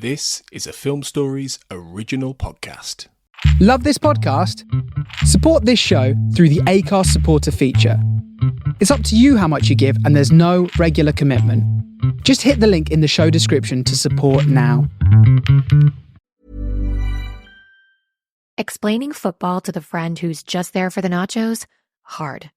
This is a Film Stories original podcast. Love this podcast? Support this show through the Acast supporter feature. It's up to you how much you give, and there's no regular commitment. Just hit the link in the show description to support now. Explaining football to the friend who's just there for the nachos? Hard.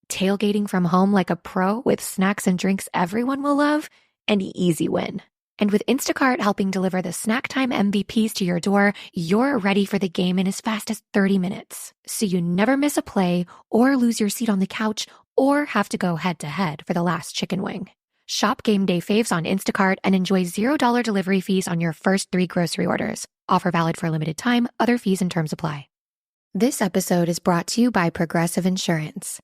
Tailgating from home like a pro with snacks and drinks everyone will love? An easy win. And with Instacart helping deliver the snack time MVPs to your door, you're ready for the game in as fast as 30 minutes. So you never miss a play or lose your seat on the couch or have to go head-to-head for the last chicken wing. Shop game day faves on Instacart and enjoy $0 delivery fees on your first 3 grocery orders. Offer valid for a limited time. Other fees and terms apply. This episode is brought to you by Progressive Insurance.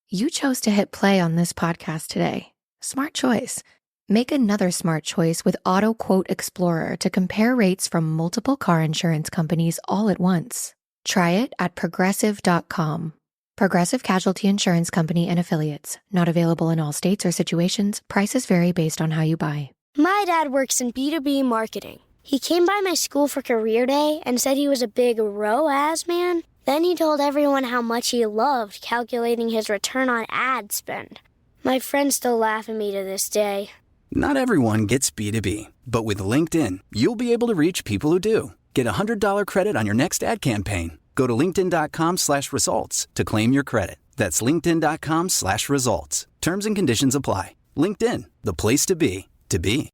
You chose to hit play on this podcast today. Smart choice. Make another smart choice with Auto Quote Explorer to compare rates from multiple car insurance companies all at once. Try it at progressive.com. Progressive Casualty Insurance Company and Affiliates. Not available in all states or situations. Prices vary based on how you buy. My dad works in B2B marketing. He came by my school for career day and said he was a big ROAS man. Then he told everyone how much he loved calculating his return on ad spend. My friends still laugh at me to this day. Not everyone gets B2B, but with LinkedIn, you'll be able to reach people who do. Get a $100 credit on your next ad campaign. Go to linkedin.com/results to claim your credit. That's linkedin.com/results. Terms and conditions apply. LinkedIn, the place to be, to be.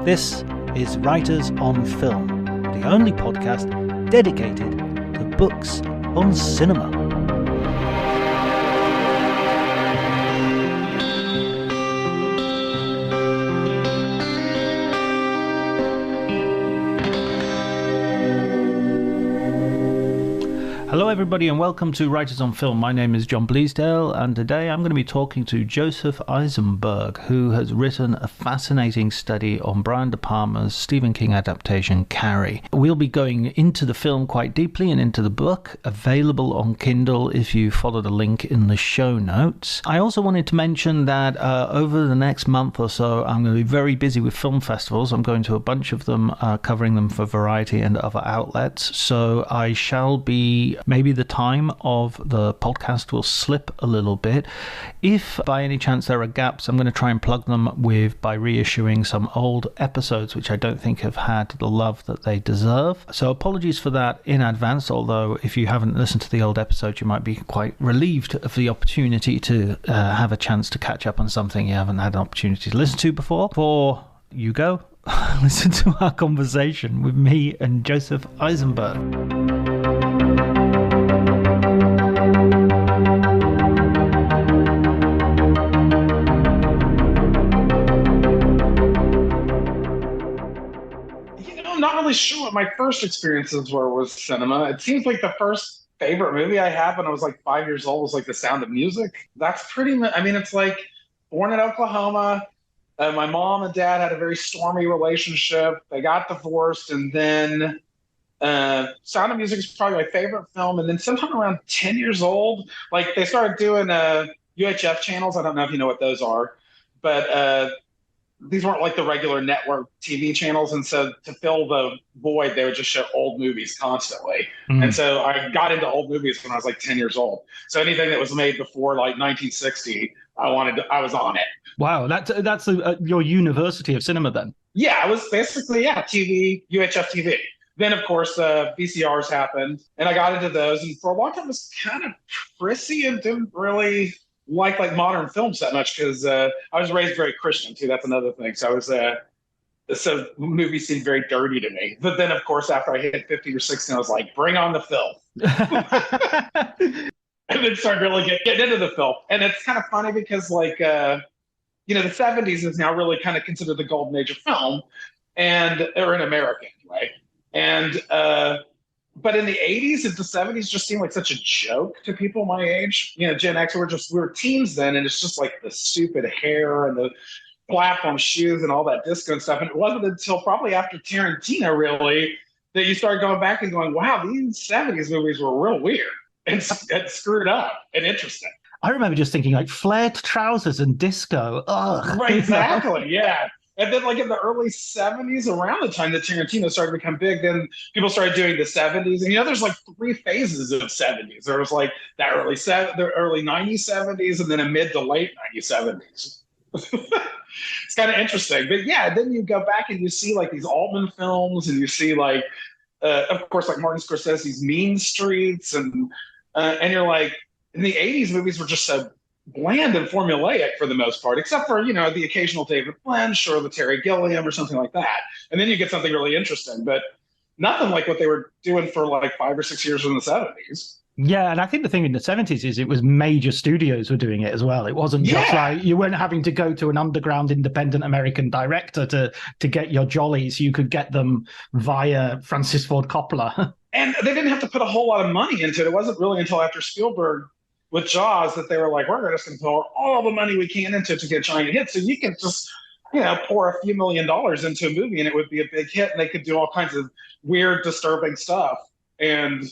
This is Writers on Film, the only podcast dedicated to books on cinema. Hello everybody and welcome to Writers on Film. My name is John Bleasdale and today I'm going to be talking to Joseph Aisenberg, who has written a fascinating study on Brian De Palma's Stephen King adaptation Carrie. We'll be going into the film quite deeply and into the book, available on Kindle if you follow the link in the show notes. I also wanted to mention that over the next month or so I'm going to be very busy with film festivals. I'm going to a bunch of them, covering them for Variety and other outlets, so I shall be... Maybe the time of the podcast will slip a little bit. If by any chance there are gaps, I'm going to try and plug them by reissuing some old episodes which I don't think have had the love that they deserve. So apologies for that in advance, although if you haven't listened to the old episodes, you might be quite relieved of the opportunity to have a chance to catch up on something you haven't had an opportunity to listen to before. Before you go, listen to our conversation with me and Joseph Aisenberg. I'm not really sure what my first experiences were with cinema. It seems like the first favorite movie I had when I was like 5 years old was like The Sound of Music. That's pretty much, I mean, it's like born in Oklahoma. My mom and dad had a very stormy relationship. They got divorced, and then Sound of Music is probably my favorite film. And then sometime around 10 years old, like they started doing UHF channels. I don't know if you know what those are, but these weren't like the regular network TV channels. And so to fill the void, they would just show old movies constantly. Mm. And so I got into old movies when I was like 10 years old. So anything that was made before like 1960, I was on it. Wow. That's your university of cinema then? Yeah, it was basically, TV, UHF TV. Then, of course, VCRs happened, and I got into those. And for a long time, I was kind of prissy and didn't really like modern films that much because I was raised very Christian too. That's another thing. So I was so movies seemed very dirty to me. But then, of course, after I hit 50 or 60, I was like, bring on the film. And then started really getting into the film. And it's kind of funny because the 70s is now really kind of considered the golden age of film, or in America anyway. And but in the 80s and the 70s just seemed like such a joke to people my age. Gen X, we were teens then, and it's just like the stupid hair and the platform shoes and all that disco and stuff. And it wasn't until probably after Tarantino really that you started going back and going, wow, these 70s movies were real weird and screwed up and interesting. I remember just thinking like flared trousers and disco. Ugh. Right, exactly. Yeah. And then, like in the early 70s, around the time that Tarantino started to become big, then people started doing the 70s. And there's like three phases of 70s. There was like the early 90s 70s, and then a mid to late 90s 70s. It's kind of interesting. But yeah, then you go back and you see like these Altman films, and you see like, of course, like Martin Scorsese's Mean Streets, and you're like, in the 80s, movies were just so bland and formulaic for the most part, except for, the occasional David Lynch or the Terry Gilliam or something like that. And then you get something really interesting, but nothing like what they were doing for like 5 or 6 years in the 70s. Yeah, and I think the thing in the 70s is it was major studios were doing it as well. It wasn't just like you weren't having to go to an underground independent American director to get your jollies. You could get them via Francis Ford Coppola. And they didn't have to put a whole lot of money into it. It wasn't really until after Spielberg with Jaws that they were like, we're just going to pour all the money we can into it to get giant hits. So you can just, pour a few $1 million into a movie and it would be a big hit, and they could do all kinds of weird, disturbing stuff. And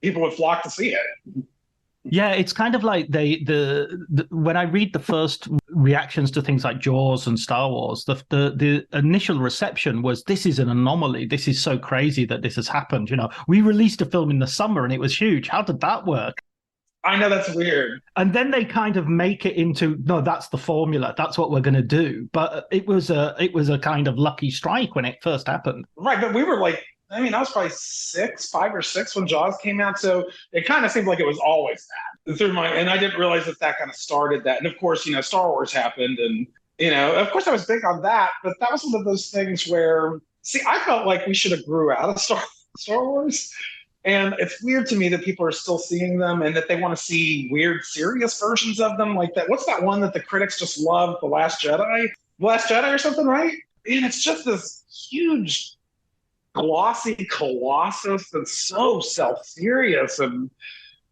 people would flock to see it. Yeah, it's kind of like the when I read the first reactions to things like Jaws and Star Wars, the initial reception was, this is an anomaly. This is so crazy that this has happened. We released a film in the summer and it was huge. How did that work? I know, that's weird. And then they kind of make it into, no, that's the formula. That's what we're going to do. But it was a kind of lucky strike when it first happened. Right, but we were like, I was probably 5 or 6 when Jaws came out, so it kind of seemed like it was always that. And I didn't realize that kind of started that. And of course, Star Wars happened, and of course I was big on that, but that was one of those things where, I felt like we should have grew out of Star Wars. And it's weird to me that people are still seeing them and that they want to see weird, serious versions of them like that. What's that one that the critics just love, The Last Jedi? The Last Jedi or something, right? And it's just this huge, glossy colossus that's so self-serious. And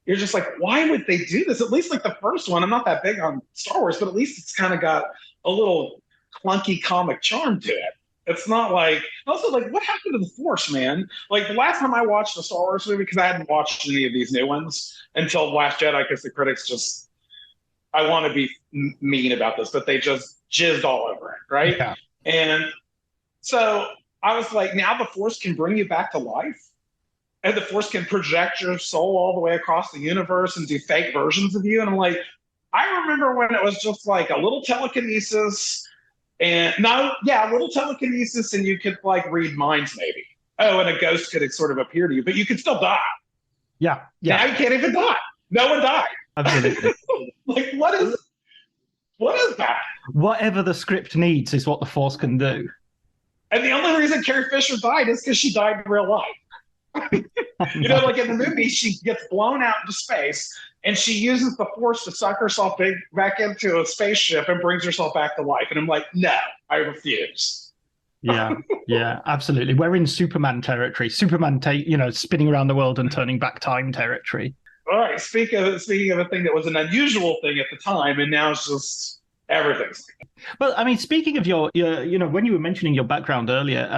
you're just like, why would they do this? At least like the first one, I'm not that big on Star Wars, but at least it's kind of got a little clunky comic charm to it. It's not like, also like, what happened to the Force, man? Like the last time I watched a Star Wars movie, because I hadn't watched any of these new ones until Last Jedi, because the critics just, I want to be mean about this, but they just jizzed all over it, right? Yeah. And so I was like, now the Force can bring you back to life, and the Force can project your soul all the way across the universe and do fake versions of you. And I'm like, I remember when it was just like a little telekinesis. And a little telekinesis, and you could like read minds maybe. Oh, and a ghost could sort of appear to you, but you could still die. Yeah. Now you can't even die. No one died. Absolutely. Like, what is that? Whatever the script needs is what the Force can do. And the only reason Carrie Fisher died is because she died in real life. Like in the movie, she gets blown out into space, and she uses the Force to suck herself back into a spaceship and brings herself back to life. And I'm like, no, I refuse. Yeah, absolutely. We're in Superman territory. Superman, spinning around the world and turning back time territory. All right. Speaking of a thing that was an unusual thing at the time, and now it's just everything's. Well, speaking of your, when you were mentioning your background earlier,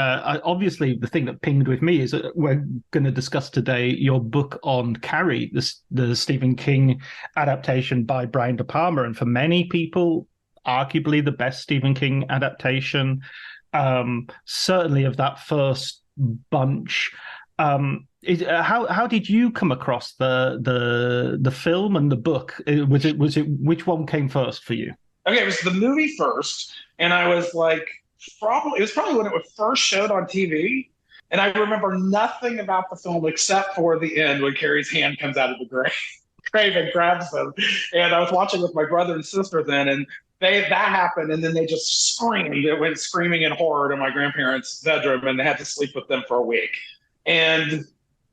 obviously the thing that pinged with me is that we're going to discuss today your book on Carrie, the Stephen King adaptation by Brian De Palma, and for many people, arguably the best Stephen King adaptation, certainly of that first bunch. How did you come across the film and the book? Was it which one came first for you? Okay, it was the movie first, and I was like, it was probably when it was first showed on TV, and I remember nothing about the film except for the end when Carrie's hand comes out of the grave and grabs them. And I was watching with my brother and sister then, and that happened, and then they just screamed. It went screaming in horror to my grandparents' bedroom, and they had to sleep with them for a week. And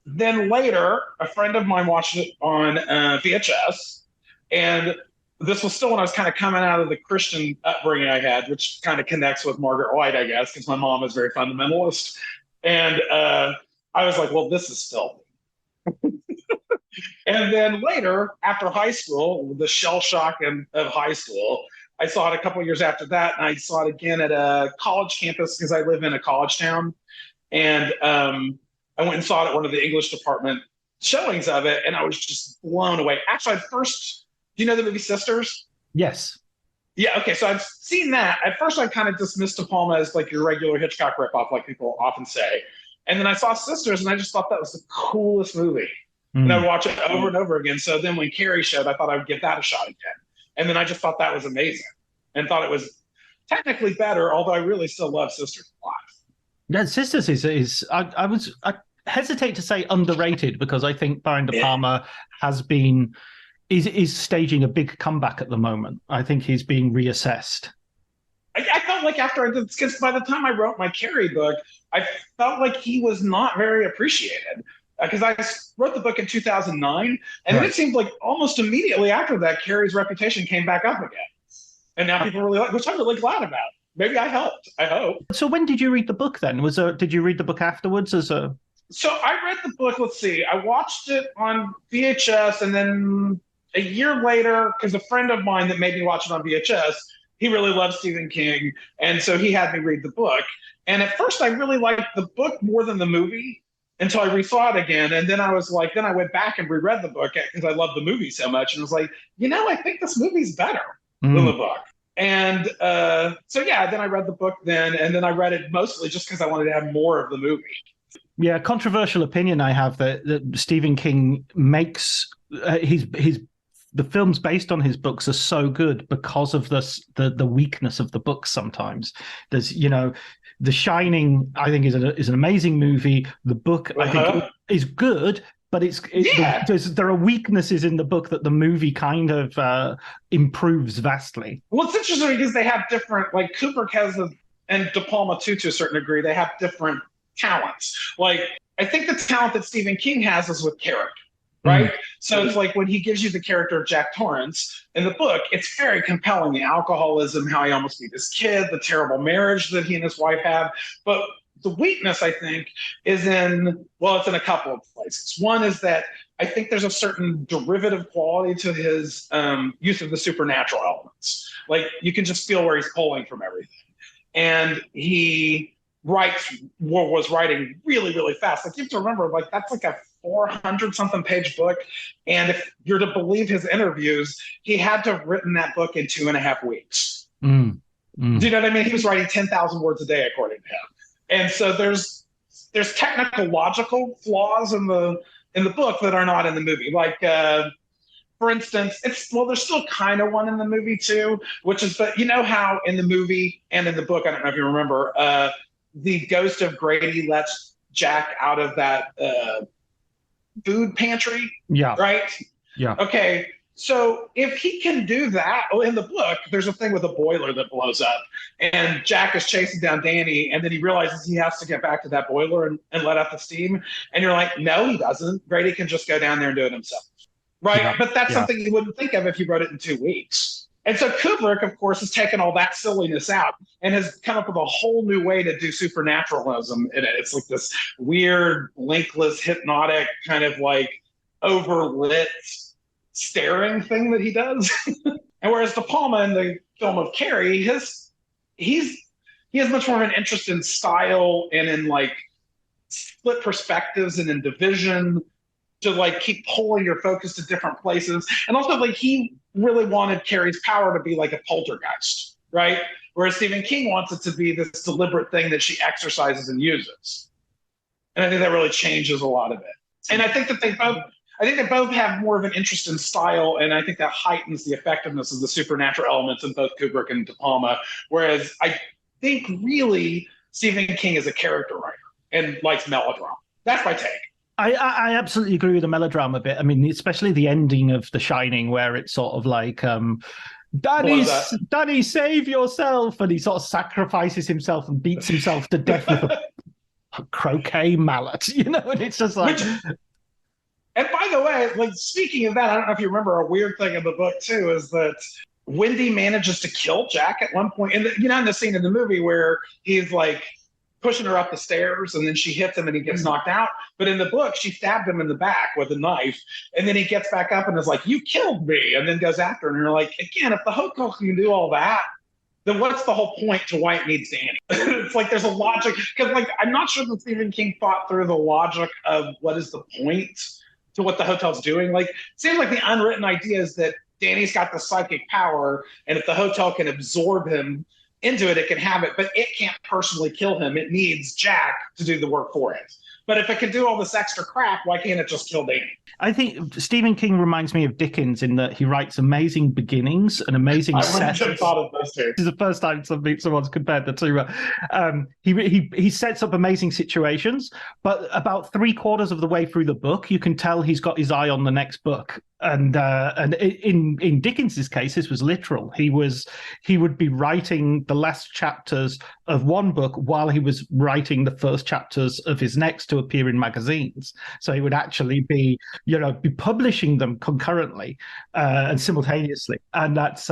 then later, a friend of mine watched it on VHS, and this was still when I was kind of coming out of the Christian upbringing I had, which kind of connects with Margaret White, I guess, because my mom is very fundamentalist. And I was like, well, this is filthy. And then later, after high school, the shell shock of high school, I saw it a couple of years after that, and I saw it again at a college campus because I live in a college town. And I went and saw it at one of the English department showings of it, and I was just blown away. Actually, I first Do you know the movie Sisters? Yes. Yeah, okay, so I've seen that. At first, I kind of dismissed De Palma as like your regular Hitchcock ripoff, like people often say. And then I saw Sisters, and I just thought that was the coolest movie. And I'd watch it over and over again. So then when Carrie showed, I thought I would give that a shot again. And then I just thought that was amazing and thought it was technically better, although I really still love Sisters a lot. Yeah, Sisters is I hesitate to say underrated because I think Brian De Palma is staging a big comeback at the moment. I think he's being reassessed. I felt like after I did, because by the time I wrote my Carrie book, I felt like he was not very appreciated. Because I wrote the book in 2009, and then it seemed like almost immediately after that, Carrie's reputation came back up again. And now people really like, which I'm really glad about. Maybe I helped, I hope. So when did you read the book then? Did you read the book afterwards So I read the book, let's see, I watched it on VHS, and then a year later, because a friend of mine that made me watch it on VHS, he really loves Stephen King, and so he had me read the book. And at first I really liked the book more than the movie, until I resaw it again. And then I was like, then I went back and reread the book because I loved the movie so much. And was like, I think this movie's better than the book. And so, yeah, then I read the book then. And then I read it mostly just because I wanted to have more of the movie. Yeah, controversial opinion I have that Stephen King makes the films based on his books are so good because of the weakness of the books sometimes. There's, The Shining, I think, is an amazing movie. The book, I think, is good, but there are weaknesses in the book that the movie kind of improves vastly. Well, it's interesting because they have different, like Kubrick has, and De Palma too, to a certain degree, they have different talents. Like, I think the talent that Stephen King has is with character. Right. So it's like when he gives you the character of Jack Torrance in the book, it's very compelling. The alcoholism, how he almost beat his kid, the terrible marriage that he and his wife have. But the weakness, I think, is it's in a couple of places. One is that I think there's a certain derivative quality to his use of the supernatural elements. Like you can just feel where he's pulling from everything. And he was writing really, really fast. Like you have to remember, like that's like a 400-something page book. And if you're to believe his interviews, he had to have written that book in 2.5 weeks. Do you know what I mean? He was writing 10,000 words a day, according to him. And so there's technical logical flaws in the book that are not in the movie. Like, for instance, there's still kind of one in the movie too, which is, but you know how in the movie and in the book, I don't know if you remember, the ghost of Grady lets Jack out of that food pantry. Yeah. Right? Yeah. Okay. So if he can do that, in the book, there's a thing with a boiler that blows up, and Jack is chasing down Danny, and then he realizes he has to get back to that boiler and let out the steam. And you're like, no, he doesn't. Grady can just go down there and do it himself. Right? Yeah. But that's something you wouldn't think of if you wrote it in 2 weeks. And so Kubrick, of course, has taken all that silliness out and has come up with a whole new way to do supernaturalism in it. It's like this weird, blinkless, hypnotic, kind of like overlit staring thing that he does. And whereas De Palma in the film of Carrie, he has much more of an interest in style and in like split perspectives and in division to like keep pulling your focus to different places. And also like he really wanted Carrie's power to be like a poltergeist, right? Whereas Stephen King wants it to be this deliberate thing that she exercises and uses. And I think that really changes a lot of it. And I think that they both have more of an interest in style, and I think that heightens the effectiveness of the supernatural elements in both Kubrick and De Palma. Whereas I think really Stephen King is a character writer and likes melodrama. That's my take. I absolutely agree with the melodrama bit. I mean, especially the ending of The Shining, where it's sort of like, Danny, save yourself. And he sort of sacrifices himself and beats himself to death with a croquet mallet, and it's just like... And by the way, like speaking of that, I don't know if you remember a weird thing in the book too, is that Wendy manages to kill Jack at one point. And in the scene in the movie where he's like pushing her up the stairs and then she hits him and he gets knocked out. But in the book, she stabbed him in the back with a knife. And then he gets back up and is like, you killed me. And then goes after her. And you're like, again, if the hotel can do all that, then what's the whole point to why it needs Danny? It's like there's a logic. Because like I'm not sure that Stephen King thought through the logic of what is the point to what the hotel's doing. Like, it seems like the unwritten idea is that Danny's got the psychic power, and if the hotel can absorb him into it, it can have it, but it can't personally kill him. It needs Jack to do the work for it. But if it can do all this extra crap, why can't it just kill Danny? I think Stephen King reminds me of Dickens in that he writes amazing beginnings and amazing settings. I wouldn't have thought of those two. This is the first time someone's compared the two. He sets up amazing situations, but about 3/4 of the way through the book, you can tell he's got his eye on the next book. And in Dickens's case, this was literal. He would be writing the last chapters of one book while he was writing the first chapters of his next to appear in magazines. So he would actually be publishing them concurrently and simultaneously. And that's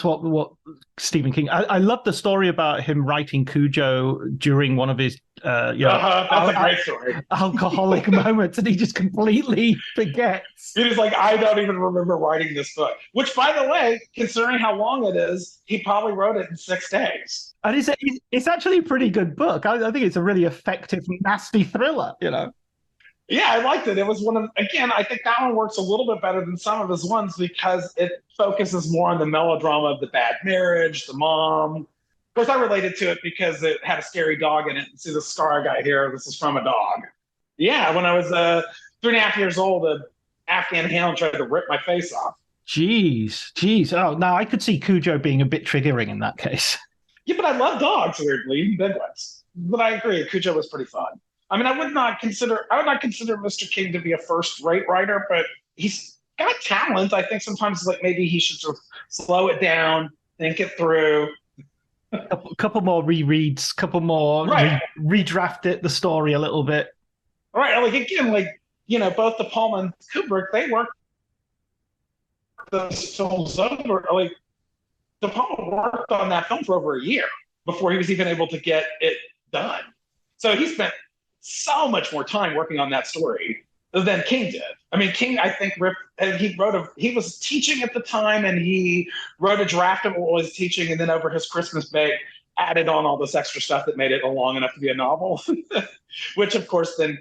what Stephen King. I love the story about him writing Cujo during one of his that's a great story. Alcoholic moments, and he just completely forgets. He was like, I don't even remember writing this book. Which, by the way, considering how long it is, he probably wrote it in 6 days. And it's actually a pretty good book. I think it's a really effective, nasty thriller, Yeah, I liked it. It was I think that one works a little bit better than some of his ones because it focuses more on the melodrama of the bad marriage, the mom. Of course, I related to it because it had a scary dog in it. See the scar I got here? This is from a dog. Yeah, when I was 3.5 years old, an Afghan hound tried to rip my face off. Jeez. Oh, now I could see Cujo being a bit triggering in that case. Yeah, but I love dogs, weirdly, even big ones. But I agree, Cujo was pretty fun. I mean, I would not consider Mr. King to be a first-rate writer, but he's got talent. I think sometimes it's like maybe he should just slow it down, think it through. A couple more rereads, couple more redraft the story a little bit. Right, like again, both De Palma and Kubrick, they worked those films over. Like De Palma worked on that film for over a year before he was even able to get it done. So he spent so much more time working on that story than King did. I mean, King, I think, he was teaching at the time, and he wrote a draft of what was teaching, and then over his Christmas break, added on all this extra stuff that made it long enough to be a novel, which, of course, then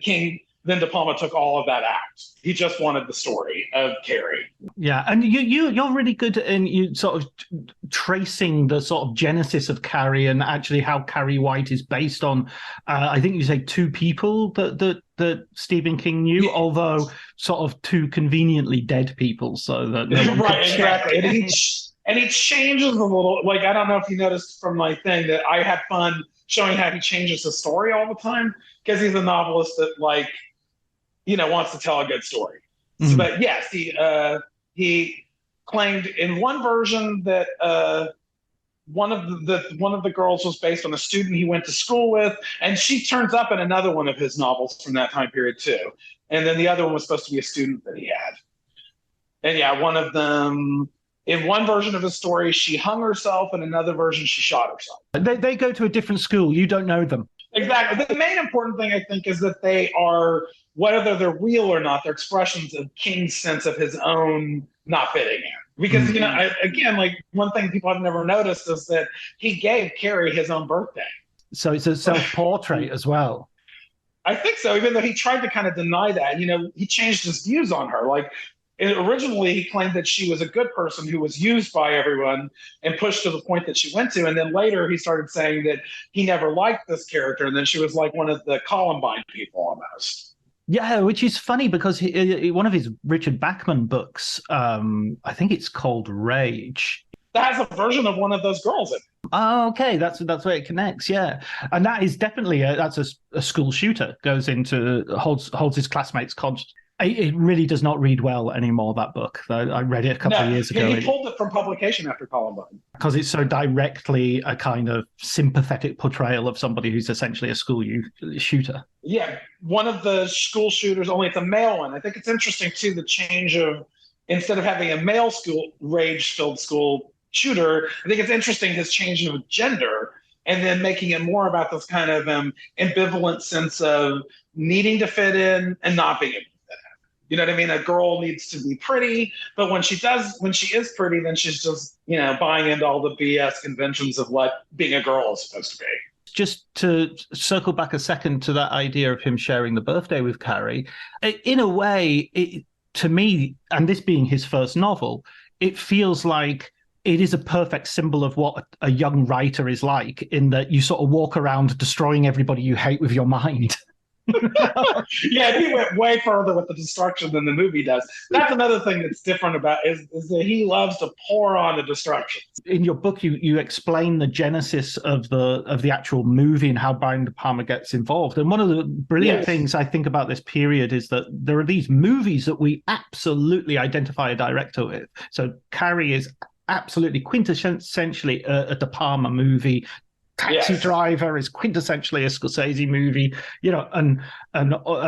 De Palma took all of that out. He just wanted the story of Carrie. Yeah, and you're really good in you sort of tracing the sort of genesis of Carrie and actually how Carrie White is based on. I think you say 2 people that StephenKing knew, although sort of 2 conveniently dead people, so that no one right, could exactly. check. And he changes a little. Like, I don't know if you noticed from my thing that I had fun showing how he changes the story all the time because he's a novelist that wants to tell a good story. Mm-hmm. But yes, he claimed in one version that one of the girls was based on a student he went to school with, and she turns up in another one of his novels from that time period too. And then the other one was supposed to be a student that he had. And yeah, one of them, in one version of the story, she hung herself. In another version, she shot herself. They go to a different school. You don't know them. Exactly. The main important thing, I think, is that they are, whether they're real or not, they're expressions of King's sense of his own not fitting in. Because, again, one thing people have never noticed is that he gave Carrie his own birthday. So it's a self-portrait as well. I think so, even though he tried to kind of deny that. He changed his views on her. Originally, he claimed that she was a good person who was used by everyone and pushed to the point that she went to. And then later he started saying that he never liked this character. And then she was like one of the Columbine people almost. Yeah, which is funny because one of his Richard Bachman books, I think it's called Rage. That has a version of one of those girls in it. Oh, okay, that's where it connects, yeah. And that is definitely a school shooter, goes into, holds his classmates conscious. It really does not read well anymore, that book. I read it a couple of years ago. He pulled it from publication after Columbine. Because it's so directly a kind of sympathetic portrayal of somebody who's essentially a school shooter. Yeah, one of the school shooters, only it's a male one. I think it's interesting, too, the change of, instead of having a male rage-filled school shooter, I think it's interesting his change of gender and then making it more about this kind of ambivalent sense of needing to fit in and not being able. You know what I mean? A girl needs to be pretty, but when she is pretty, then she's just, buying into all the BS conventions of what being a girl is supposed to be. Just to circle back a second to that idea of him sharing the birthday with Carrie, in a way, to me, and this being his first novel, it feels like it is a perfect symbol of what a young writer is like, in that you sort of walk around destroying everybody you hate with your mind. Yeah, he went way further with the destruction than the movie does. That's another thing that's different about is that he loves to pour on the destruction. In your book, you explain the genesis of the actual movie and how Brian De Palma gets involved. And one of the brilliant things I think about this period is that there are these movies that we absolutely identify a director with. So Carrie is absolutely quintessentially a De Palma movie. Taxi Driver is quintessentially a Scorsese movie, and all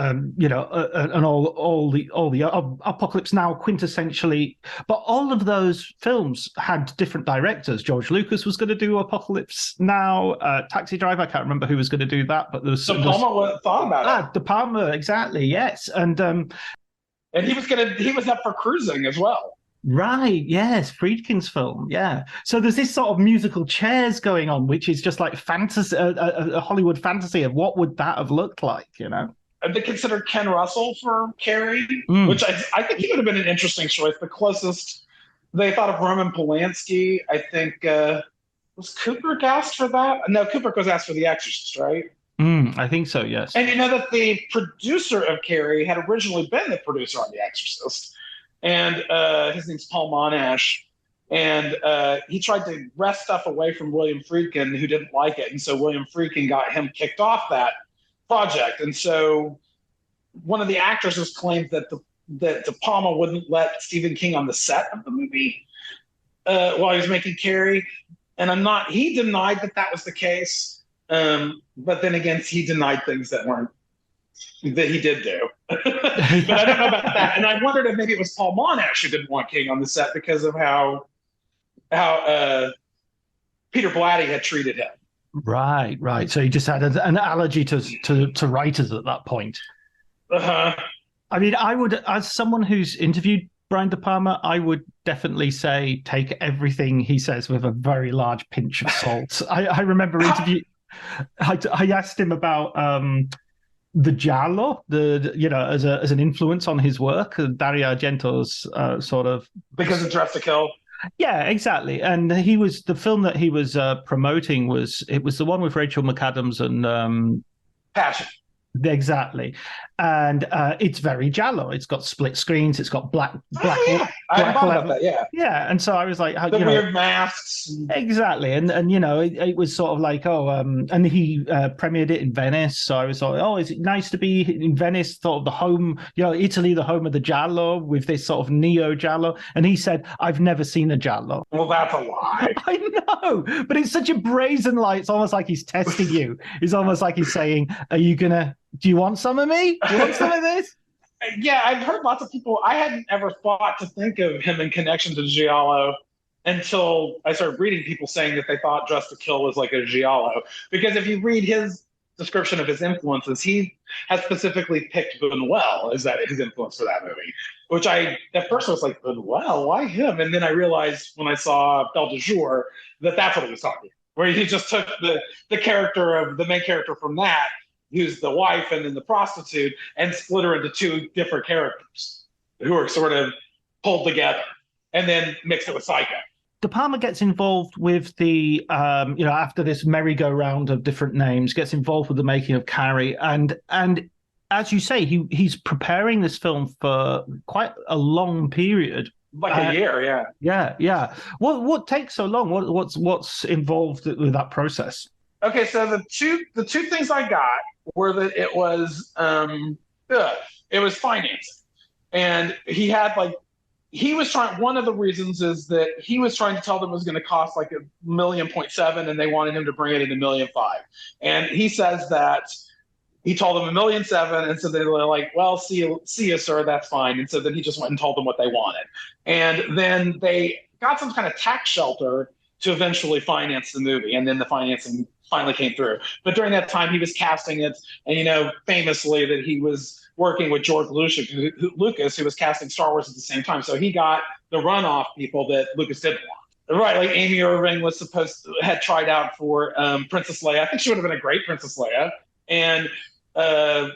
the Apocalypse Now quintessentially. But all of those films had different directors. George Lucas was going to do Apocalypse Now. Taxi Driver, I can't remember who was going to do that, but there was De Palma thought about it. De Palma, exactly, yes, and he was up for Cruising as well. Right, yes, Friedkin's film, yeah. So there's this sort of musical chairs going on, which is just like fantasy, a Hollywood fantasy of what would that have looked like, They considered Ken Russell for Carrie, which I think he would have been an interesting choice. The closest they thought of Roman Polanski, I think, was Kubrick asked for that? No, Kubrick was asked for The Exorcist, right? I think so, yes. And you know that the producer of Carrie had originally been the producer on The Exorcist. And his name's Paul Monash. And he tried to wrest stuff away from William Friedkin, who didn't like it. And so William Friedkin got him kicked off that project. And so one of the actresses claimed that De Palma wouldn't let Stephen King on the set of the movie while he was making Carrie. And he denied that was the case. But then again, he denied things that he did do. But I don't know about that. And I wondered if maybe it was Paul Monash who didn't want King on the set because of how Peter Blatty had treated him. Right. So he just had an allergy to writers at that point. Uh-huh. I mean, I would, as someone who's interviewed Brian De Palma, I would definitely say take everything he says with a very large pinch of salt. I remember I asked him about the Giallo, as an influence on his work, Dario Argento's sort of, because of Dressed to Kill. Yeah, exactly. And the film that he was promoting was the one with Rachel McAdams and Passion. Exactly. And it's very Giallo. It's got split screens. It's got black. I thought about that. Yeah. Yeah. And so I was like, weird masks. Exactly. And it was sort of like, and he premiered it in Venice. So I was like, is it nice to be in Venice, sort of the home, Italy, the home of the Giallo, with this sort of neo Giallo. And he said, I've never seen a Giallo. Well, that's a lie. I know, but it's such a brazen lie. It's almost like he's testing you. It's almost like he's saying, do you want some of me? Do you want some of this? Yeah, I've heard lots of people. I hadn't ever thought to think of him in connection to Giallo until I started reading people saying that they thought Dressed to Kill was like a Giallo. Because if you read his description of his influences, he has specifically picked Buñuel as his influence for that movie. Which at first I was like, Buñuel, why him? And then I realized when I saw Belle de Jour that that's what he was talking about. Where he just took the main character from that, who's the wife and then the prostitute, and split her into two different characters who are sort of pulled together, and then mixed it with Psycho. De Palma gets involved with the, after this merry-go-round of different names, gets involved with the making of Carrie, and as you say, he's preparing this film for quite a long period. Like a year, yeah. Yeah. What takes so long? What's involved with that process? Okay, so the two things I got were that it was financing, and he was trying. One of the reasons is that he was trying to tell them it was going to cost like $1.7 million, and they wanted him to bring it in $1.5 million. And he says that he told them $1.7 million, and so they were like, "Well, see you, sir. That's fine." And so then he just went and told them what they wanted, and then they got some kind of tax shelter to eventually finance the movie, and then the financing finally came through. But during that time, he was casting it, and famously that he was working with George Lucas, who was casting Star Wars at the same time. So he got the runoff people that Lucas didn't want. Right, like Amy Irving had tried out for Princess Leia. I think she would have been a great Princess Leia. And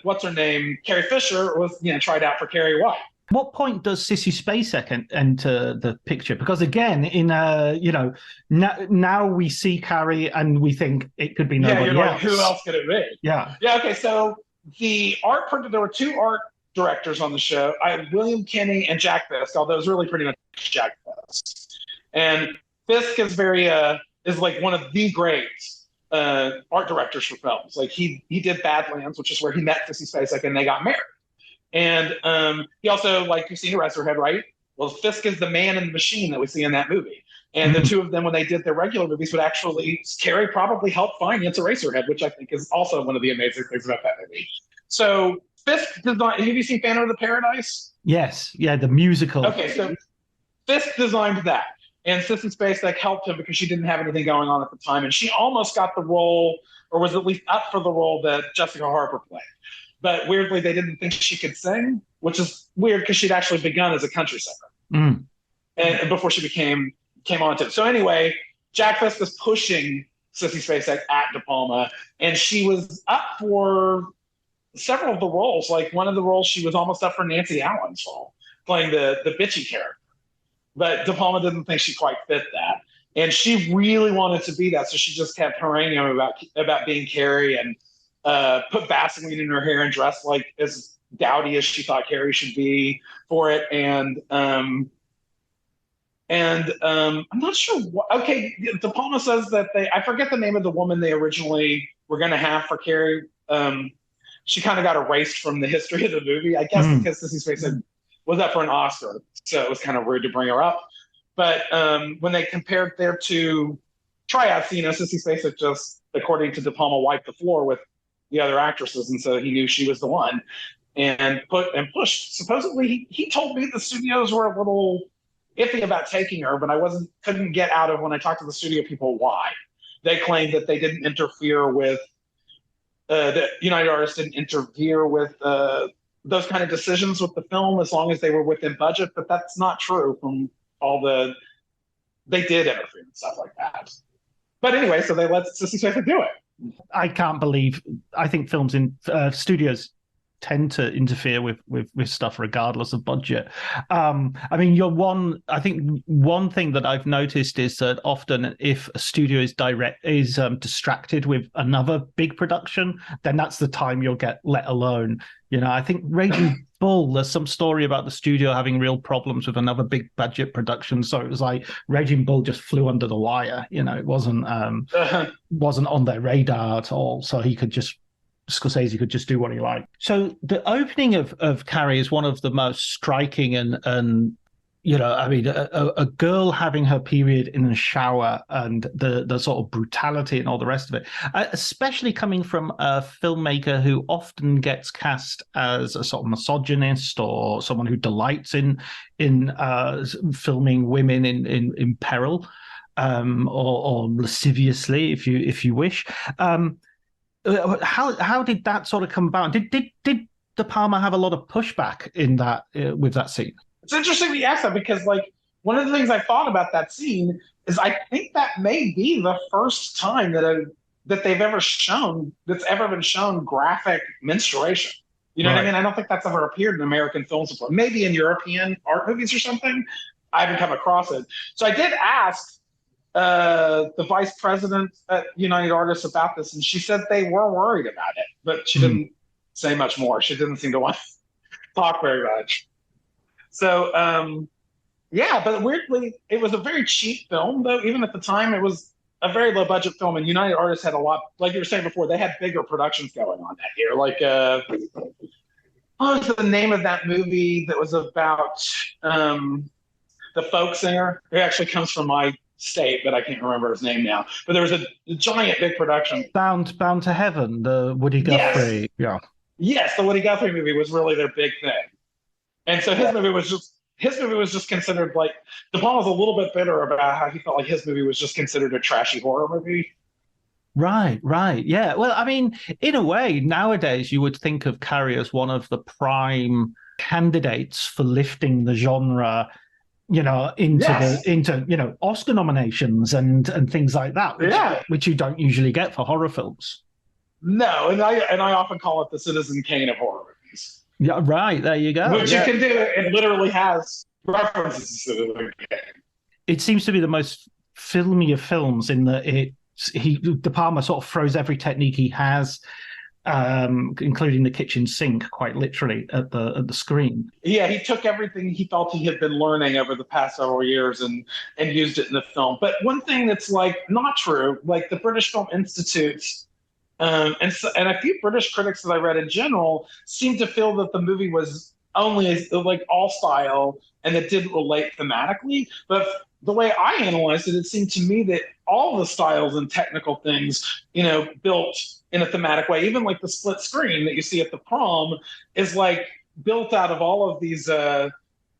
what's her name? Carrie Fisher was tried out for Carrie White. What point does Sissy Spacek enter the picture? Because again, in now we see Carrie and we think it could be nobody else. Like, who else could it be? Yeah. Okay. So there were two art directors on the show. I had William Kinney and Jack Fisk, although it was really pretty much Jack Fisk. And Fisk is is like one of the great art directors for films. Like he did Badlands, which is where he met Sissy Spacek and they got married. And he also, like, you've seen Eraserhead, right? Well, Fisk is the man in the machine that we see in that movie. And the two of them, when they did their regular movies, would actually, Carrie probably helped finance Eraserhead, which I think is also one of the amazing things about that movie. So Fisk designed, have you seen Phantom of the Paradise? Yes. Yeah, the musical. Okay, so Fisk designed that. And Sissy Spacek helped him because she didn't have anything going on at the time. And she almost got the role, or was at least up for the role that Jessica Harper played. But weirdly, they didn't think she could sing, which is weird because she'd actually begun as a country singer, and before she came onto it. So anyway, Jack Fisk was pushing Sissy Spacek at De Palma, and she was up for several of the roles. Like one of the roles, she was almost up for Nancy Allen's role, playing the bitchy character. But De Palma didn't think she quite fit that, and she really wanted to be that. So she just kept haranguing him about being Carrie and. Put Vaseline in her hair and dressed like as dowdy as she thought Carrie should be for it. And I'm not sure what, okay, De Palma says that I forget the name of the woman they originally were going to have for Carrie. She kind of got erased from the history of the movie, I guess, because Sissy Spacek was up for an Oscar. So it was kind of weird to bring her up. But when they compared their two tryouts, Sissy Spacek just, according to De Palma, wiped the floor with the other actresses, and so he knew she was the one, and pushed. Supposedly, he told me the studios were a little iffy about taking her, but couldn't get out of when I talked to the studio people why. They claimed that they didn't interfere with the United Artists didn't interfere with those kind of decisions with the film as long as they were within budget, but that's not true. From they did interfere and stuff like that. But anyway, so they let Sissy Spacek do it. I can't believe. I think films in studios tend to interfere with stuff regardless of budget. I mean, I think one thing that I've noticed is that often if a studio is distracted with another big production, then that's the time you'll get let alone. I think Raging Bull, there's some story about the studio having real problems with another big budget production. So it was like Raging Bull just flew under the wire. It wasn't on their radar at all. So Scorsese could just do what he liked. So the opening of Carrie is one of the most striking and a girl having her period in the shower and the sort of brutality and all the rest of it, especially coming from a filmmaker who often gets cast as a sort of misogynist or someone who delights in filming women in peril, or lasciviously, if you wish. How did that sort of come about? Did De Palma have a lot of pushback in that with that scene? It's interesting that you asked that because, like, one of the things I thought about that scene is I think that may be the first time that they've ever shown that's ever been shown graphic menstruation. You know what I mean? I don't think that's ever appeared in American films before. Maybe in European art movies or something. I haven't come across it. So I did ask the vice president at United Artists about this, and she said they were worried about it, but she didn't say much more. She didn't seem to want to talk very much. So, but weirdly, it was a very cheap film, though. Even at the time, it was a very low-budget film, and United Artists had a lot, like you were saying before, they had bigger productions going on that year. Like, what was the name of that movie that was about the folk singer? It actually comes from my state, but I can't remember his name now. But there was a giant big production. Bound to Heaven, the Woody Guthrie. Yes. Yes, the Woody Guthrie movie was really their big thing. And so his movie was just considered, like, De Palma was a little bit bitter about how he felt like his movie was just considered a trashy horror movie. Right. Yeah. Well, I mean, in a way, nowadays you would think of Carrie as one of the prime candidates for lifting the genre, into Oscar nominations and things like that, which you don't usually get for horror films. No, and I often call it the Citizen Kane of horror movies. Yeah, right. There you go. Which you can do. It literally has references to the game. It seems to be the most filmy of films in that De Palma sort of throws every technique he has, including the kitchen sink, quite literally at the screen. Yeah, he took everything he felt he had been learning over the past several years and used it in the film. But one thing that's like not true, like the British Film Institute and a few British critics that I read in general seem to feel that the movie was only like all style and it didn't relate thematically. But the way I analyzed it, it seemed to me that all the styles and technical things, built in a thematic way. Even like the split screen that you see at the prom is like built out of all of these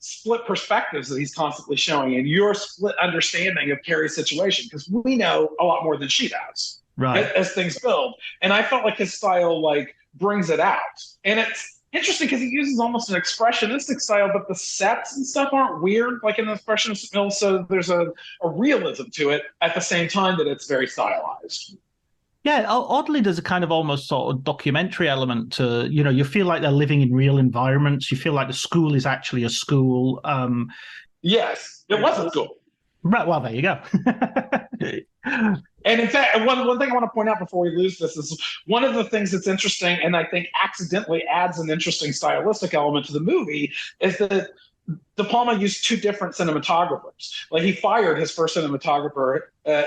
split perspectives that he's constantly showing and your split understanding of Carrie's situation, because we know a lot more than she does, right, as things build. And I felt like his style like brings it out. And it's interesting because he uses almost an expressionistic style, but the sets and stuff aren't weird like in the expressionist film. So there's a realism to it at the same time that it's very stylized. Yeah, oddly, there's a kind of almost sort of documentary element to, you feel like they're living in real environments. You feel like the school is actually a school. Yes, it was a school. Right, well, there you go. And in fact, one thing I want to point out before we lose this is one of the things that's interesting and I think accidentally adds an interesting stylistic element to the movie is that De Palma used two different cinematographers. Like he fired his first cinematographer,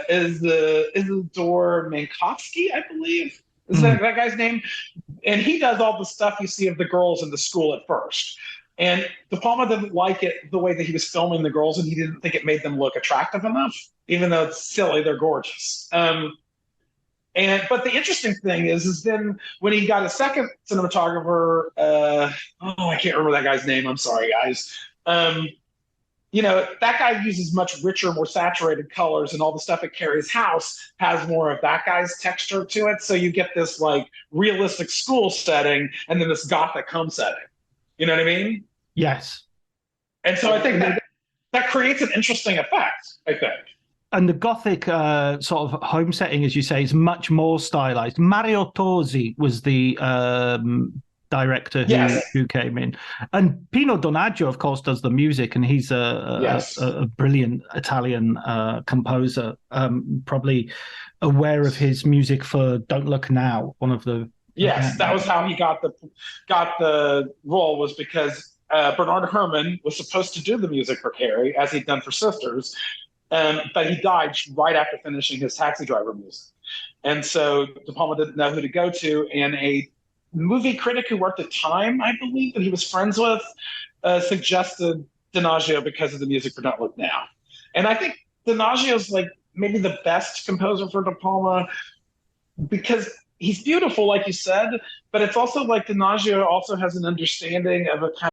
Isidore Mankowski, I believe. Is that guy's name? And he does all the stuff you see of the girls in the school at first. And De Palma didn't like it the way that he was filming the girls, and he didn't think it made them look attractive enough, even though it's silly, they're gorgeous. But the interesting thing is then when he got a second cinematographer, I can't remember that guy's name. I'm sorry, guys. That guy uses much richer, more saturated colors, and all the stuff at Carrie's house has more of that guy's texture to it. So you get this like realistic school setting and then this gothic home setting. You know what I mean? Yes. And so I think that creates an interesting effect, I think. And the Gothic sort of home setting, as you say, is much more stylized. Mario Tosi was the director who came in. And Pino Donaggio, of course, does the music, and he's a brilliant Italian composer, probably aware of his music for Don't Look Now, one of the... Yes, that was how he got the role, was because Bernard Herrmann was supposed to do the music for Carrie, as he'd done for Sisters, but he died right after finishing his Taxi Driver music. And so De Palma didn't know who to go to, and a movie critic who worked at Time, I believe, that he was friends with, suggested Donaggio because of the music for Don't Look Now. And I think Donaggio's like maybe the best composer for De Palma because he's beautiful, like you said, but it's also like Donaggio also has an understanding of a kind.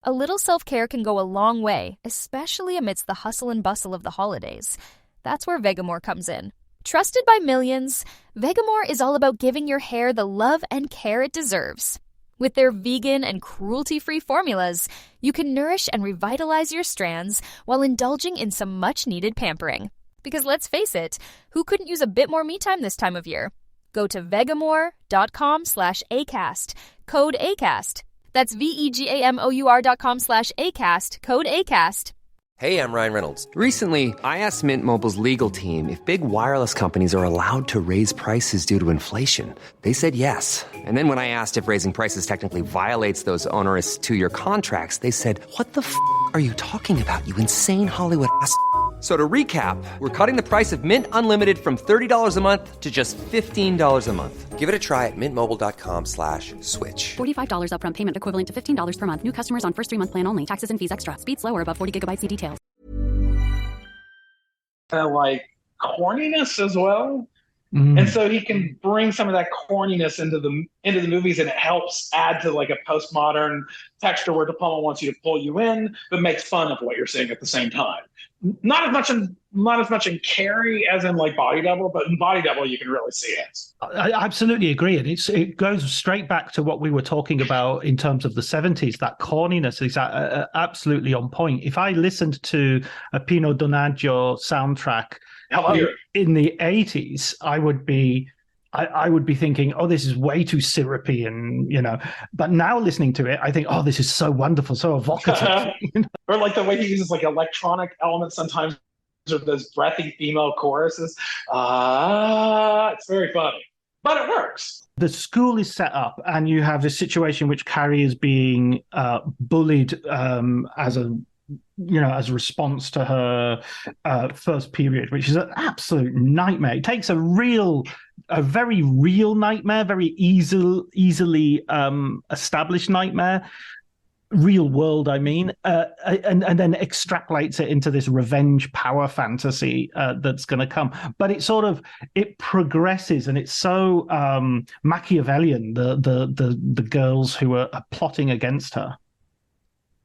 A little self-care can go a long way, especially amidst the hustle and bustle of the holidays. That's where Vegamore comes in. Trusted by millions, Vegamore is all about giving your hair the love and care it deserves. With their vegan and cruelty-free formulas, you can nourish and revitalize your strands while indulging in some much-needed pampering. Because let's face it, who couldn't use a bit more me time this time of year? Go to vegamore.com/ACAST, code ACAST. That's vegamor.com/ACAST, code ACAST. Hey, I'm Ryan Reynolds. Recently, I asked Mint Mobile's legal team if big wireless companies are allowed to raise prices due to inflation. They said yes. And then when I asked if raising prices technically violates those onerous 2-year contracts, they said, "What the f*** are you talking about, you insane Hollywood ass?" So to recap, we're cutting the price of Mint Unlimited from $30 a month to just $15 a month. Give it a try at mintmobile.com/switch. $45 upfront payment equivalent to $15 per month. New customers on first 3-month plan only. Taxes and fees extra. Speed slower above 40 gigabytes. See details. Like corniness as well. And so he can bring some of that corniness into the movies, and it helps add to like a postmodern texture where De Palma wants you to pull you in, but makes fun of what you're seeing at the same time. Not as much in Carrie as in like Body Double, but in Body Double you can really see it. I absolutely agree, and it goes straight back to what we were talking about in terms of the 70s. That corniness is absolutely on point. If I listened to a Pino Donaggio soundtrack in the 80s, I would be I would be thinking, oh, this is way too syrupy, and but now listening to it, I think, oh, this is so wonderful, so evocative. Or like the way he uses like electronic elements sometimes, or those breathy female choruses. It's very funny, but it works. The school is set up, and you have this situation which Carrie is being bullied as a response to her first period, which is an absolute nightmare. It takes a very real nightmare, very easily established nightmare, real world, I mean, and then extrapolates it into this revenge power fantasy that's going to come. But it progresses, and it's so Machiavellian. The girls who are plotting against her.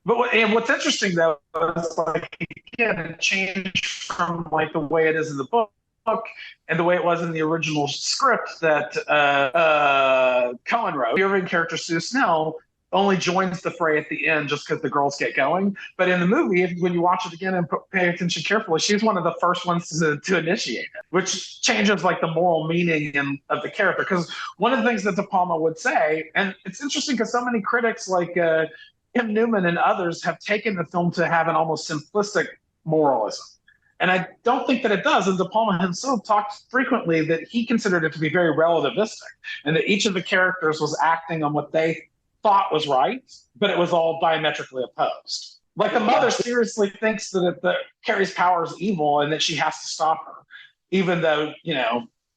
But what's interesting though is again, it changed from the way it is in the book and the way it was in the original script that Cohen wrote. The Irving character Sue Snell only joins the fray at the end just because the girls get going. But in the movie, when you watch it again and pay attention carefully, she's one of the first ones to initiate it, which changes the moral meaning of the character. Because one of the things that De Palma would say, and it's interesting because so many critics Tim Newman and others have taken the film to have an almost simplistic moralism. And I don't think that it does. And De Palma himself talked frequently that he considered it to be very relativistic, and that each of the characters was acting on what they thought was right, but it was all diametrically opposed. The mother seriously thinks that Carrie's power is evil and that she has to stop her, even though,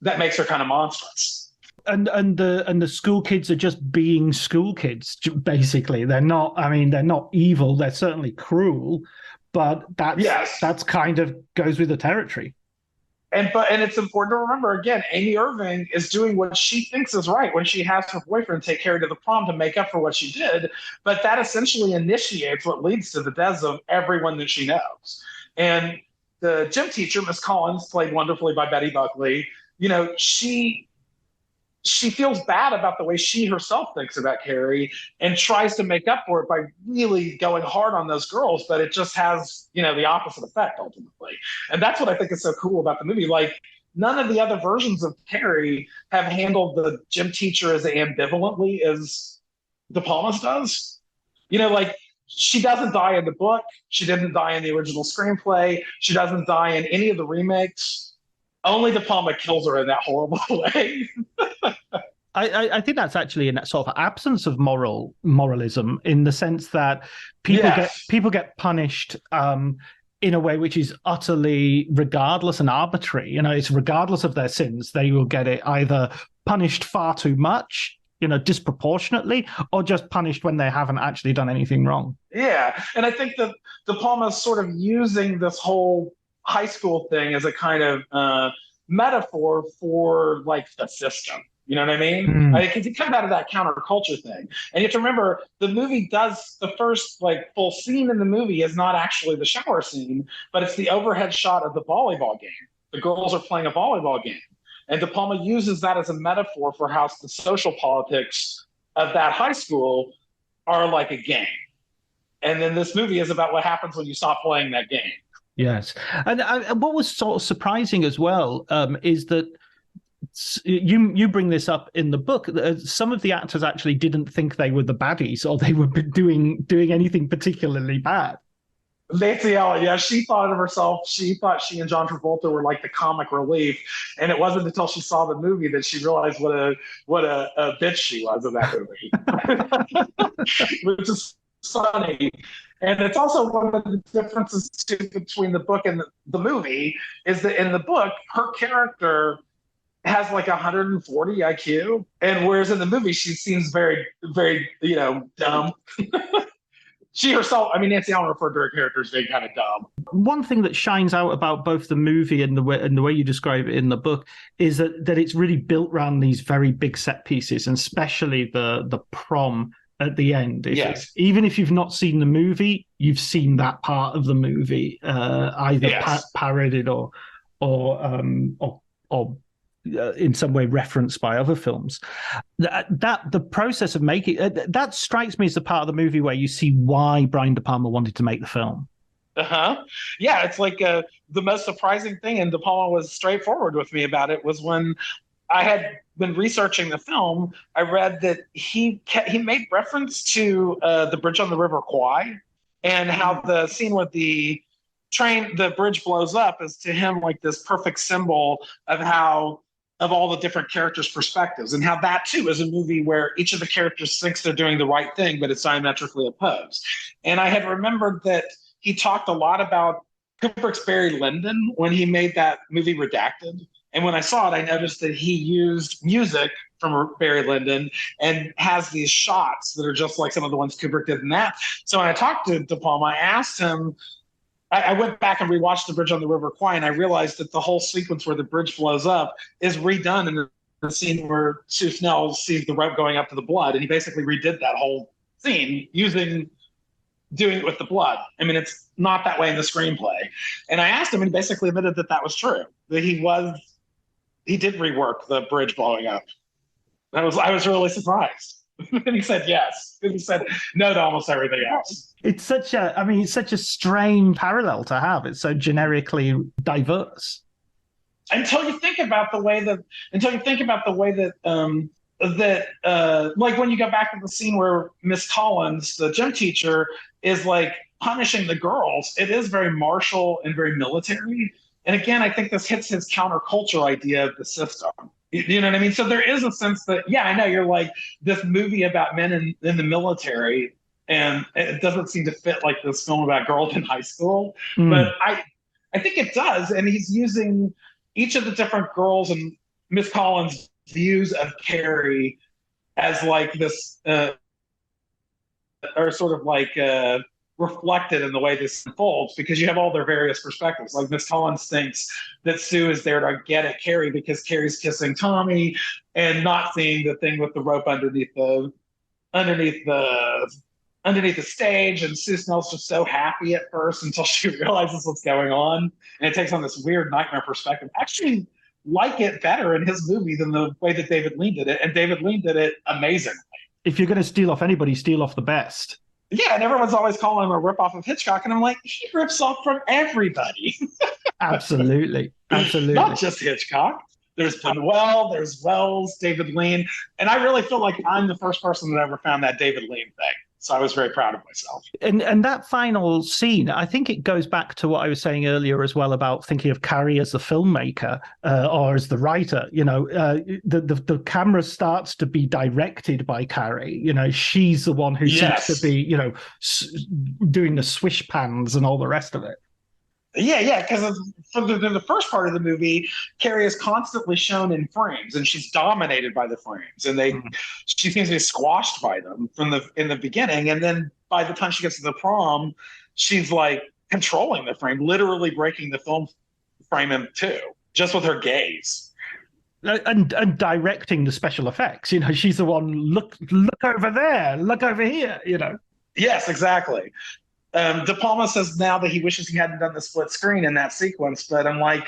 that makes her kind of monstrous. And the school kids are just being school kids, basically. They're not evil. They're certainly cruel, but that's kind of goes with the territory. And it's important to remember, again, Amy Irving is doing what she thinks is right when she has her boyfriend take Carrie to the prom to make up for what she did. But that essentially initiates what leads to the deaths of everyone that she knows. And the gym teacher, Miss Collins, played wonderfully by Betty Buckley, she feels bad about the way she herself thinks about Carrie and tries to make up for it by really going hard on those girls, but it just has, the opposite effect ultimately. And that's what I think is so cool about the movie. None of the other versions of Carrie have handled the gym teacher as ambivalently as De Palma's does. She doesn't die in the book. She didn't die in the original screenplay. She doesn't die in any of the remakes. Only De Palma kills her in that horrible way. I think that's actually a sort of absence of moralism, in the sense that people get punished in a way which is utterly regardless and arbitrary. It's regardless of their sins. They will get it either punished far too much, disproportionately, or just punished when they haven't actually done anything wrong. Yeah, and I think that De Palma's sort of using this whole high school thing as a kind of metaphor for the system. You know what I mean? Because it comes out of that counterculture thing. And you have to remember, the movie does, the first full scene in the movie is not actually the shower scene, but it's the overhead shot of the volleyball game. The girls are playing a volleyball game. And De Palma uses that as a metaphor for how the social politics of that high school are like a game. And then this movie is about what happens when you stop playing that game. Yes. And what was sort of surprising as well is that you bring this up in the book. Some of the actors actually didn't think they were the baddies, or they were doing anything particularly bad. Nancy Allen, she thought of herself. She thought she and John Travolta were like the comic relief, and it wasn't until she saw the movie that she realized what a bitch she was in that movie, which is funny. And it's also one of the differences too between the book and the movie is that in the book, her character has 140 IQ, and whereas in the movie she seems very, very, dumb. She herself, Nancy Allen referred to her character as being kind of dumb. One thing that shines out about both the movie and the way you describe it in the book is that it's really built around these very big set pieces, and especially the prom at the end. Yes. Even if you've not seen the movie, you've seen that part of the movie, either parodied or in some way referenced by other films. That the process of making that strikes me as the part of the movie where you see why Brian De Palma wanted to make the film. Yeah, it's the most surprising thing, and De Palma was straightforward with me about it, was when I had been researching the film, I read that he made reference to the bridge on the River Kwai, and how the scene with the bridge blows up is to him like this perfect symbol of all the different characters' perspectives, and how that too is a movie where each of the characters thinks they're doing the right thing, but it's diametrically opposed. And I had remembered that he talked a lot about Kubrick's Barry Lyndon when he made that movie Redacted. And when I saw it, I noticed that he used music from Barry Lyndon and has these shots that are just like some of the ones Kubrick did in that. So when I talked to De Palma, I asked him, I went back and rewatched The Bridge on the River Kwai, and I realized that the whole sequence where the bridge blows up is redone in the scene where Sue Snell sees the rope going up to the blood. And he basically redid that whole scene doing it with the blood. I mean, it's not that way in the screenplay. And I asked him, and he basically admitted that that was true, that he did rework the bridge blowing up. I was really surprised. And he said yes. He said no to almost everything else. It's such a strange parallel to have. It's so generically diverse. Until you think about the way that like when you go back to the scene where Miss Collins, the gym teacher, is like punishing the girls, it is very martial and very military. And again, I think this hits his counterculture idea of the system. You know what I mean? So there is a sense that, yeah, I know you're like this movie about men in the military, and it doesn't seem to fit like this film about girls in high school. But I think it does. And he's using each of the different girls and Miss Collins' views of Carrie as like this, or sort of like reflected in the way this unfolds, because you have all their various perspectives. Like Miss Collins thinks that Sue is there to get at Carrie because Carrie's kissing Tommy and not seeing the thing with the rope underneath the stage. And Sue Snell's just so happy at first until she realizes what's going on. And it takes on this weird nightmare perspective. Actually like it better in his movie than the way that David Lean did it. And David Lean did it amazingly. If you're going to steal off anybody, steal off the best. Yeah, and everyone's always calling him a ripoff of Hitchcock, and I'm like, he rips off from everybody. Absolutely. Not just Hitchcock. There's Buñuel, there's Wells, David Lean, and I really feel like I'm the first person that ever found that David Lean thing. So I was very proud of myself. And that final scene, I think it goes back to what I was saying earlier as well about thinking of Carrie as the filmmaker or as the writer. You know, the camera starts to be directed by Carrie. You know, she's the one who seems to be, you know, doing the swish pans and all the rest of it. Yeah, because for the first part of the movie, Carrie is constantly shown in frames, and she's dominated by the frames, and she seems to be squashed by them in the beginning, and then by the time she gets to the prom, she's like controlling the frame, literally breaking the film frame in two, just with her gaze. And directing the special effects. You know, she's the one, look over there, look over here, you know. Yes, exactly. De Palma says now that he wishes he hadn't done the split screen in that sequence, but I'm like,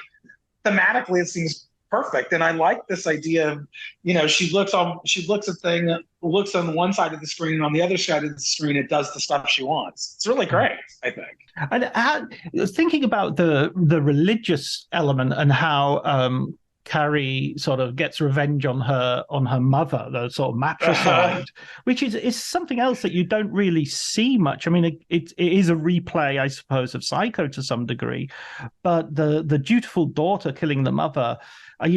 thematically it seems perfect, and I like this idea of, you know, she looks on one side of the screen, and on the other side of the screen it does the stuff she wants. It's really great, I think. And thinking about the religious element and how Carrie sort of gets revenge on her mother, the sort of matricide, which is something else that you don't really see much. I mean, it is a replay, I suppose, of Psycho to some degree, but the dutiful daughter killing the mother, I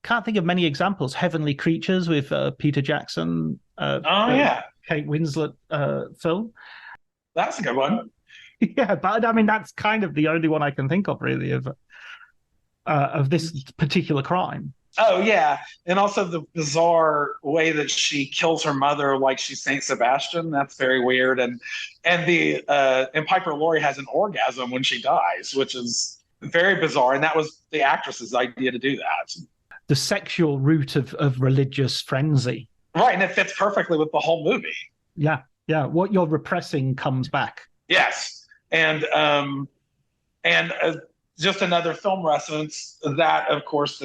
can't think of many examples. Heavenly Creatures with Peter Jackson, Kate Winslet film. That's a good one. Yeah, but I mean, that's kind of the only one I can think of, really, of this particular crime. Oh, yeah. And also the bizarre way that she kills her mother like she's Saint Sebastian. That's very weird. And Piper Laurie has an orgasm when she dies, which is very bizarre. And that was the actress's idea to do that. The sexual root of religious frenzy. Right. And it fits perfectly with the whole movie. Yeah. Yeah. What you're repressing comes back. Yes. And just another film reference that, of course,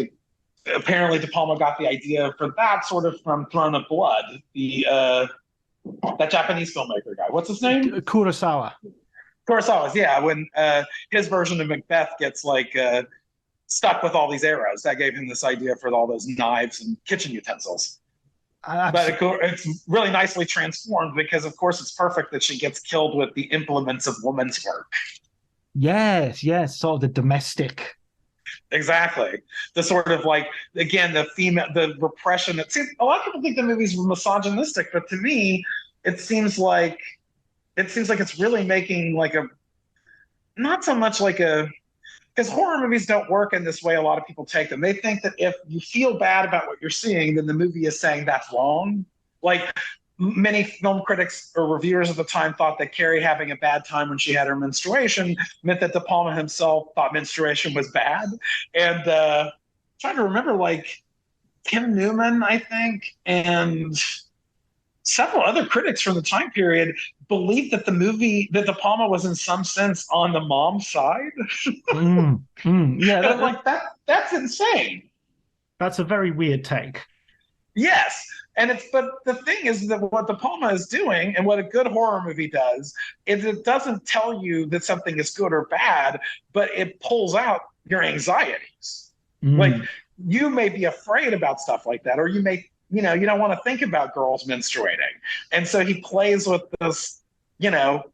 apparently De Palma got the idea for that sort of from Throne of Blood, that Japanese filmmaker guy. What's his name? Kurosawa's, yeah. When his version of Macbeth gets like stuck with all these arrows. That gave him this idea for all those knives and kitchen utensils. But it's really nicely transformed because, of course, it's perfect that she gets killed with the implements of woman's work. Yes, sort of the domestic. Exactly. The sort of like, again, the repression. A lot of people think the movie's misogynistic, but to me, it seems like it's really making like not so much like because horror movies don't work in this way a lot of people take them. They think that if you feel bad about what you're seeing, then the movie is saying that's wrong. Like many film critics or reviewers at the time thought that Carrie having a bad time when she had her menstruation meant that De Palma himself thought menstruation was bad. And trying to remember, like Kim Newman, I think, and several other critics from the time period believed that that De Palma was in some sense on the mom's side. Yeah, and I'm like, that's insane. That's a very weird take. Yes. But the thing is that what De Palma is doing and what a good horror movie does is it doesn't tell you that something is good or bad, but it pulls out your anxieties. Like you may be afraid about stuff like that, or you may, you don't want to think about girls menstruating. And so he plays with this,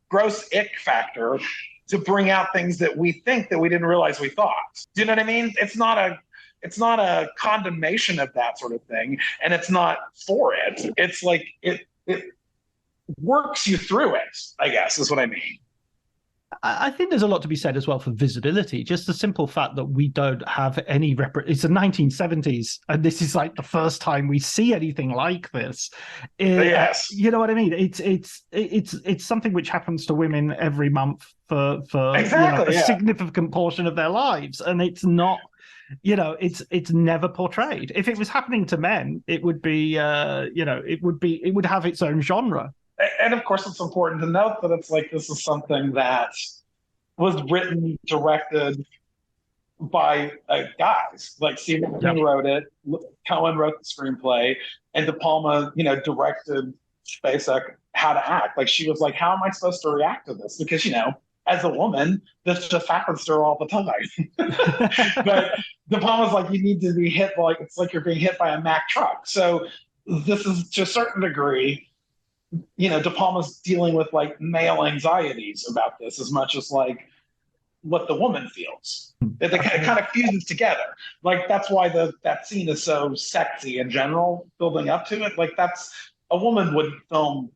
gross ick factor to bring out things that we think that we didn't realize we thought. Do you know what I mean? It's not a condemnation of that sort of thing, and it's not for it. It's like it works you through it, I guess, is what I mean. I think there's a lot to be said as well for visibility. Just the simple fact that we don't have any it's the 1970s, and this is like the first time we see anything like this. Yes, you know what I mean. It's something which happens to women every month for exactly, a significant portion of their lives, and it's not. It's never portrayed. If it was happening to men, it would be, it would have its own genre. And of course, it's important to note that it's like this is something that was written, directed by guys. Like Stephen King wrote it, Cohen wrote the screenplay, and De Palma, directed Spacek how to act. Like she was like, "How am I supposed to react to this?" Because as a woman, this just happens to her all the time. But De Palma's like, you need to be hit it's like you're being hit by a Mack truck. So this is to a certain degree, De Palma's dealing with like male anxieties about this as much as like what the woman feels. It kind of fuses together. Like that's why that scene is so sexy in general, building up to it. Like a woman would film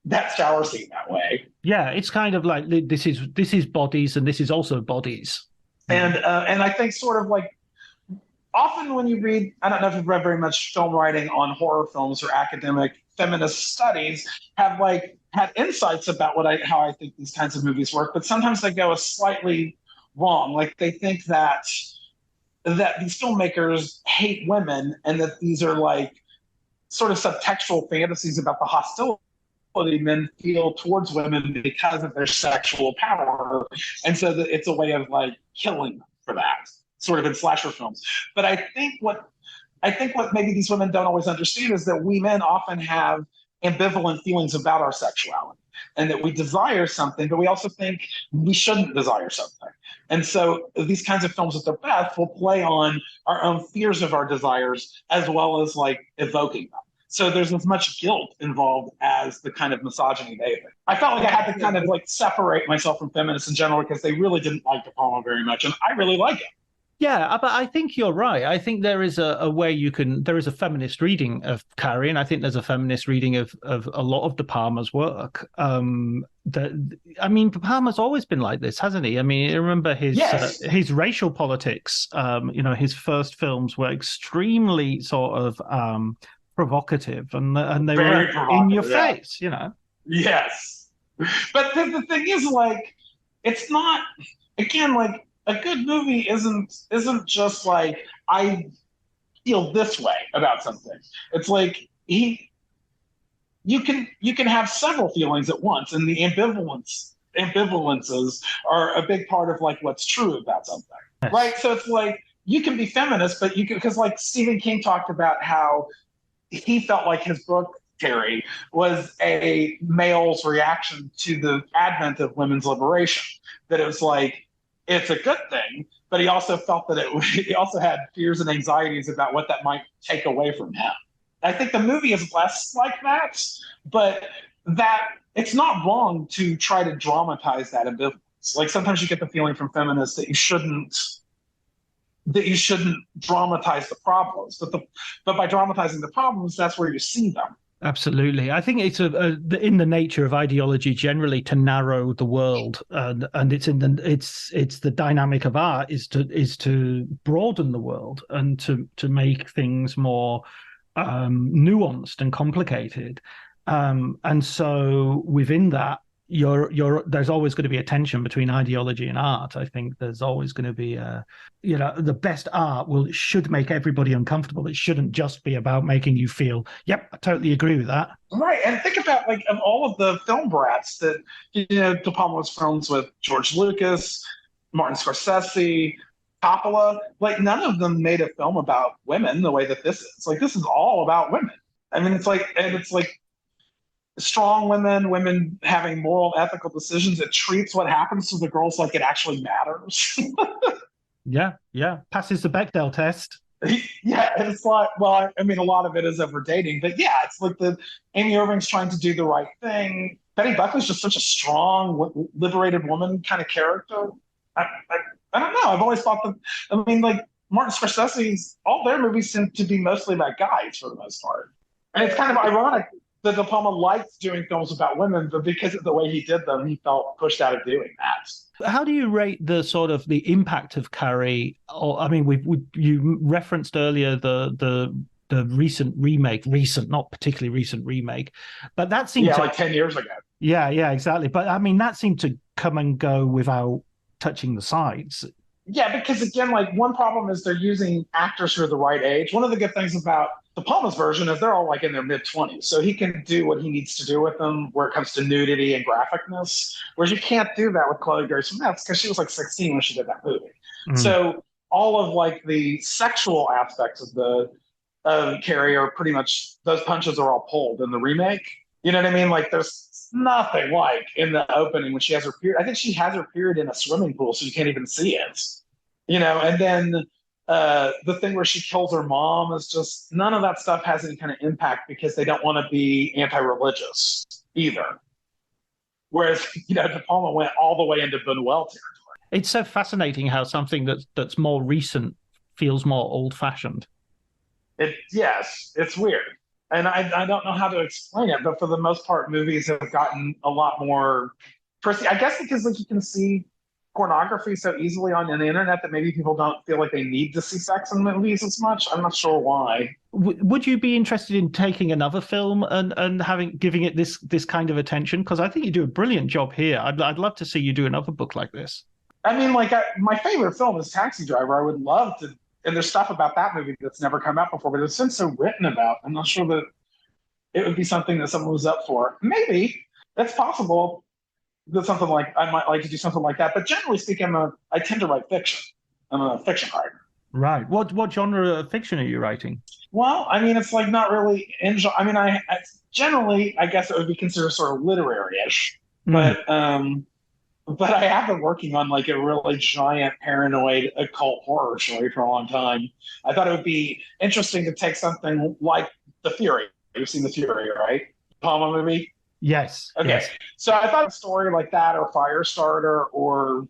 that shower scene that way. Yeah, it's kind of like this is bodies and this is also bodies. And I think sort of like often when you read, I don't know if you've read very much film writing on horror films or academic feminist studies have had insights about how I think these kinds of movies work, but sometimes they go slightly wrong. Like they think that these filmmakers hate women and that these are like sort of subtextual fantasies about the hostility men feel towards women because of their sexual power, and so that it's a way of like killing them for that, sort of in slasher films. But I think what maybe these women don't always understand is that we men often have ambivalent feelings about our sexuality, and that we desire something, but we also think we shouldn't desire something. And so these kinds of films at their best will play on our own fears of our desires as well as like evoking them. So there's as much guilt involved as the kind of misogyny they have. I felt like I had to kind of like separate myself from feminists in general because they really didn't like De Palma very much, and I really like it. Yeah, but I think you're right. I think there is a way there is a feminist reading of Carrie, and I think there's a feminist reading of a lot of De Palma's work. De Palma's always been like this, hasn't he? I mean, I remember his racial politics. His first films were extremely sort of provocative, and they were in your face, Yes, but the thing is, like, it's not. Again, like a good movie isn't just like I feel this way about something. It's like you can have several feelings at once, and the ambivalences are a big part of like what's true about something, right? So it's like you can be feminist, but you can, because like Stephen King talked about how he felt like his book, Carrie, was a male's reaction to the advent of women's liberation. That it was like it's a good thing, but he also felt that he also had fears and anxieties about what that might take away from him. I think the movie is less like that, but that it's not wrong to try to dramatize that ambivalence. Like sometimes you get the feeling from feminists that you shouldn't dramatize the problems, but by dramatizing the problems, that's where you see them. Absolutely. I think it's in the nature of ideology generally to narrow the world, and it's the dynamic of art is to broaden the world and to make things more nuanced and complicated. And so within that, there's always going to be a tension between ideology and art. I think there's always going to be the best art should make everybody uncomfortable. It shouldn't just be about making you feel, yep, I totally agree with that. Right. And think about like of all of the film brats that De Palma was films with George Lucas, Martin Scorsese, Coppola, like none of them made a film about women the way that this is. Like this is all about women. I mean, it's like strong women having moral, ethical decisions. It treats what happens to the girls like it actually matters. Yeah. Passes the Bechdel test. Yeah, it's like, well, I mean, a lot of it is over dating, but yeah, it's like Amy Irving's trying to do the right thing. Betty Buckley's just such a strong, liberated woman kind of character. I don't know. I've always thought that, I mean, like Martin Scorsese's, all their movies seem to be mostly about guys for the most part. And it's kind of ironic that De Palma liked doing films about women, but because of the way he did them, he felt pushed out of doing that. How do you rate the sort of the impact of Carrie? Or I mean, you referenced earlier the recent remake, not particularly recent remake, but that seemed like 10 years ago. Yeah, exactly. But I mean, that seemed to come and go without touching the sides. Yeah, because again, like one problem is they're using actors who are the right age. One of the good things about De Palma's version is they're all like in their mid-20s, so he can do what he needs to do with them where it comes to nudity and graphicness, whereas you can't do that with Chloe Grace Moretz because she was like 16 when she did that movie. Mm. So all of like the sexual aspects of Carrie are pretty much, those punches are all pulled in the remake. You know what I mean? Like there's nothing like in the opening when she has her period. I think she has her period in a swimming pool, so you can't even see it. And then the thing where she kills her mom is just, none of that stuff has any kind of impact because they don't want to be anti-religious either. Whereas, De Palma went all the way into Buñuel territory. It's so fascinating how something that's more recent feels more old-fashioned. Yes, it's weird. And I don't know how to explain it, but for the most part, movies have gotten a lot more prissy. I guess because like you can see pornography so easily on the internet that maybe people don't feel like they need to see sex in movies as much. I'm not sure why. Would you be interested in taking another film and giving it this kind of attention? Because I think you do a brilliant job here. I'd love to see you do another book like this. I mean, like my favorite film is Taxi Driver. I would love to. And there's stuff about that movie that's never come out before, but it's been so written about. I'm not sure that it would be something that someone was up for. Maybe that's possible. That something like I might like to do something like that. But generally speaking, I tend to write fiction. I'm a fiction writer. Right. What genre of fiction are you writing? Well, I mean, it's like not really. I mean, I generally, I guess it would be considered sort of literary-ish, but I have been working on like a really giant paranoid occult horror story for a long time. I thought it would be interesting to take something like The Fury. You've seen The Fury, right? Palma movie? Yes. Okay. Yes. So I thought a story like that or Firestarter or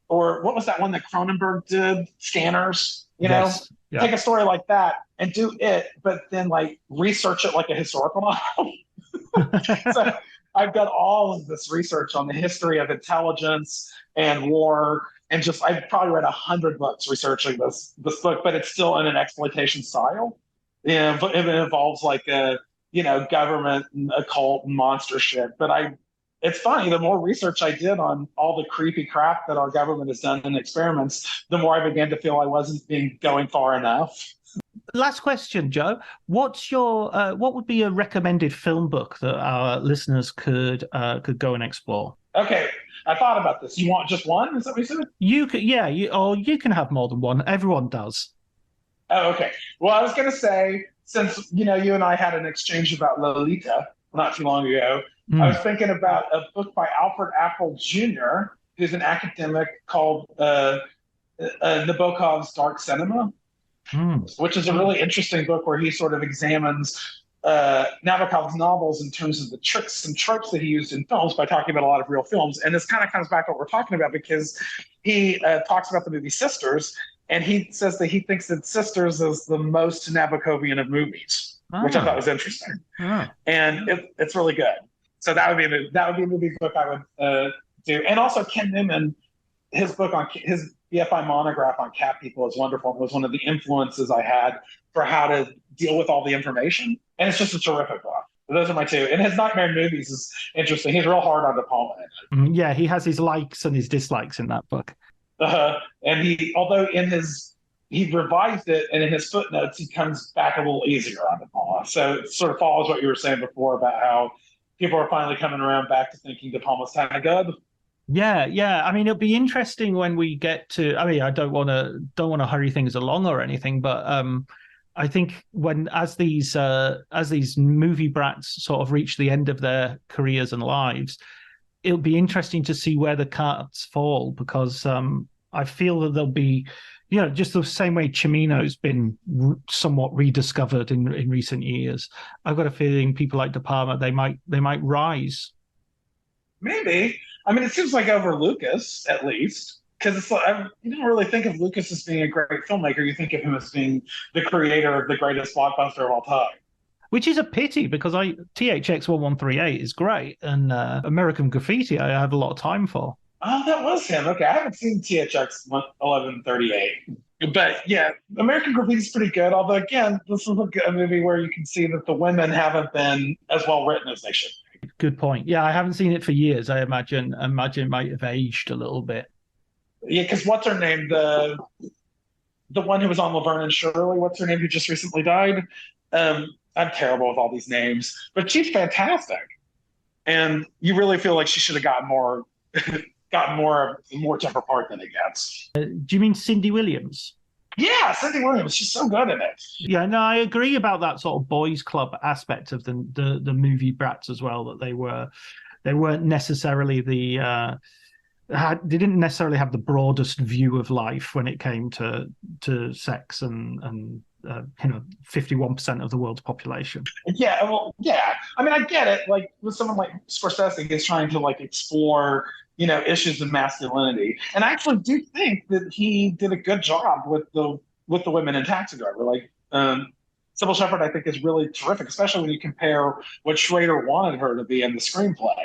what was that one that Cronenberg did? Scanners, Yes. Yeah. Take a story like that and do it, but then like research it like a historical novel. So I've done all of this research on the history of intelligence and war, and I've probably read 100 books researching this book, but it's still in an exploitation style. Yeah, but it involves like government and occult and monster shit. But it's funny, the more research I did on all the creepy crap that our government has done in experiments, the more I began to feel I wasn't going far enough. Last question, Joe. What's your what would be a recommended film book that our listeners could go and explore? Okay, I thought about this. You want just one? Is that what you said? You could, yeah. You can have more than one. Everyone does. Oh, okay. Well, I was going to say, since you and I had an exchange about Lolita not too long ago, I was thinking about a book by Alfred Apple Jr. who's an academic, called Nabokov's Dark Cinema, which is a really interesting book where he sort of examines Nabokov's novels in terms of the tricks and tropes that he used in films by talking about a lot of real films. And this kind of comes back to what we're talking about, because he talks about the movie Sisters, and he says that he thinks that Sisters is the most Nabokovian of movies, which I thought was interesting. And it's really good. So that would be a movie book I would do. And also Ken Newman, his book on his BFI monograph on cat people is wonderful. It was one of the influences I had for how to deal with all the information. And it's just a terrific book. Those are my two. And his Nightmare Movies is interesting. He's real hard on De Palma. Yeah, he has his likes and his dislikes in that book. And although he revised it, and in his footnotes, he comes back a little easier on De Palma. So it sort of follows what you were saying before about how people are finally coming around back to thinking De Palma's kind of good. Yeah. I mean, it'll be interesting when we get to. I mean, I don't want to hurry things along or anything, but I think as these movie brats sort of reach the end of their careers and lives, it'll be interesting to see where the cards fall, because I feel that there'll be, just the same way Cimino's been somewhat rediscovered in recent years. I've got a feeling people like De Palma, they might rise. Maybe. I mean, it seems like over Lucas, at least, because it's like, you don't really think of Lucas as being a great filmmaker. You think of him as being the creator of the greatest blockbuster of all time. Which is a pity, because THX 1138 is great, and American Graffiti I have a lot of time for. Oh, that was him. Okay, I haven't seen THX 1138. But yeah, American Graffiti is pretty good. Although, again, this is a movie where you can see that the women haven't been as well written as they should be. Good point. Yeah, I haven't seen it for years. I imagine it might have aged a little bit. Yeah, because what's her name? The one who was on Laverne and Shirley, what's her name, who just recently died? I'm terrible with all these names, but she's fantastic. And you really feel like she should have gotten more to her part than it gets. Do you mean Cindy Williams? Yeah, Cindy Williams. She's so good in it. Yeah, no, I agree about that sort of boys' club aspect of the movie brats as well. That they weren't necessarily they didn't necessarily have the broadest view of life when it came to sex and 51% of the world's population. Yeah, well, yeah. I mean, I get it. Like with someone like Scorsese is trying to explore issues of masculinity, and I actually do think that he did a good job with the women in Taxi Driver. Sybil Shepherd, I think, is really terrific, especially when you compare what Schrader wanted her to be in the screenplay.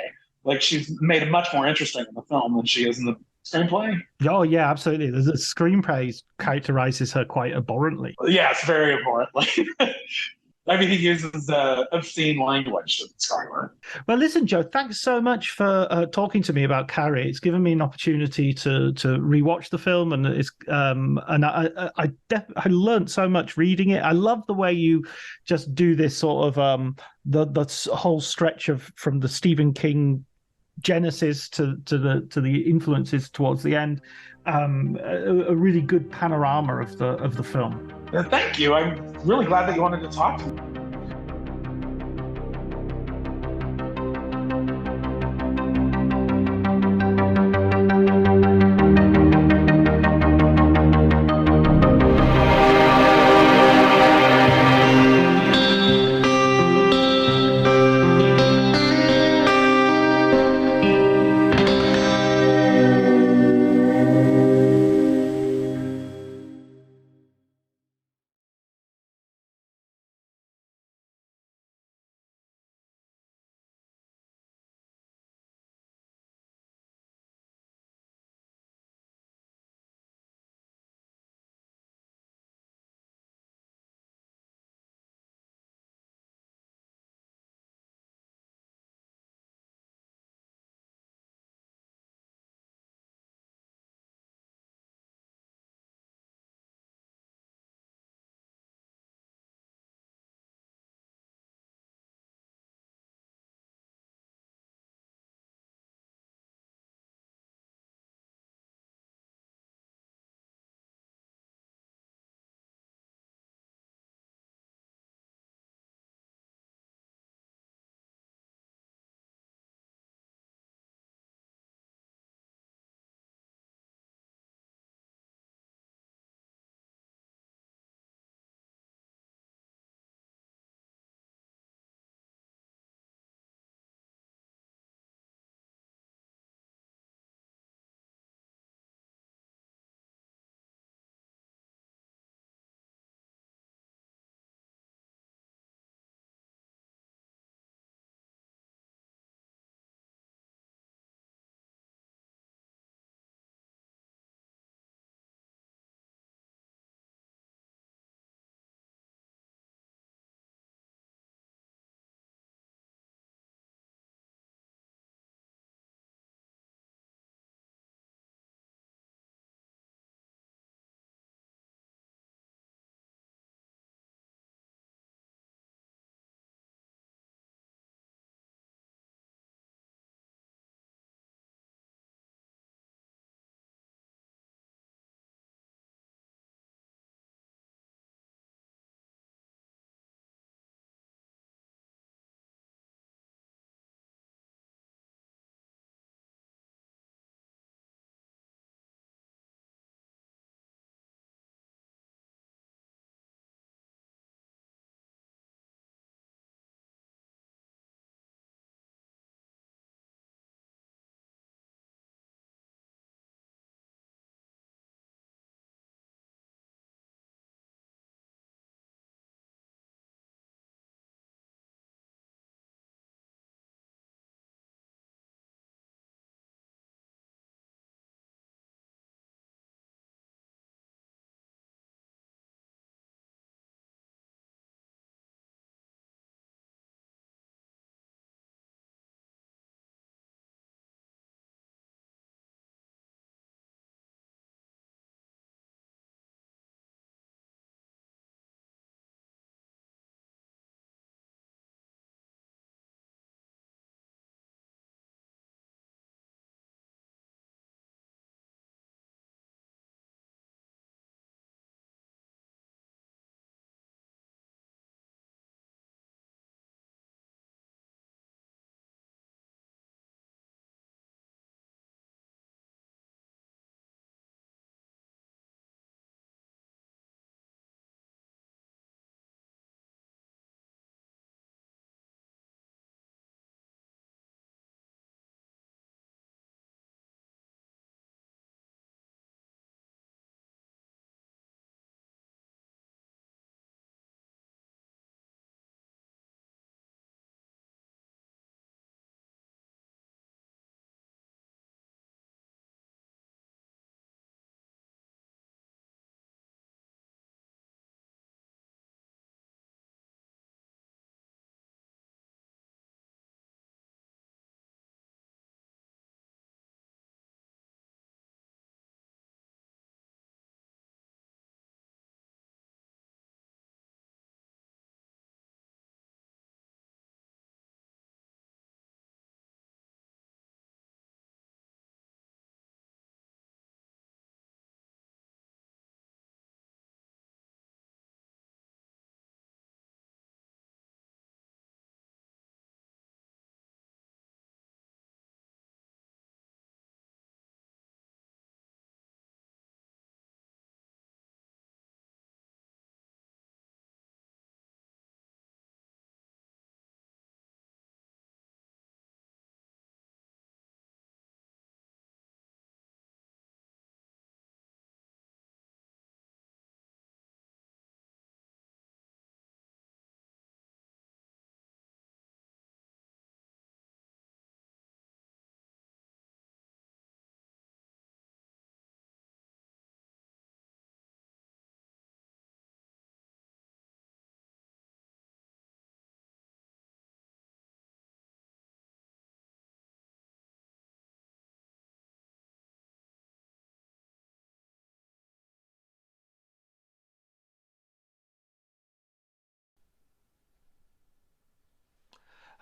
Like, she's made it much more interesting in the film than she is in the screenplay. Oh, yeah, absolutely. The screenplay characterizes her quite abhorrently. Yeah, it's very abhorrently. I mean, he uses obscene language to describe her. Well, listen, Joe, thanks so much for talking to me about Carrie. It's given me an opportunity to rewatch the film, and I learned so much reading it. I love the way you just do this sort of the whole stretch from the Stephen King genesis to the influences towards the end. A really good panorama of the film. Thank you. I'm really glad that you wanted to talk to me.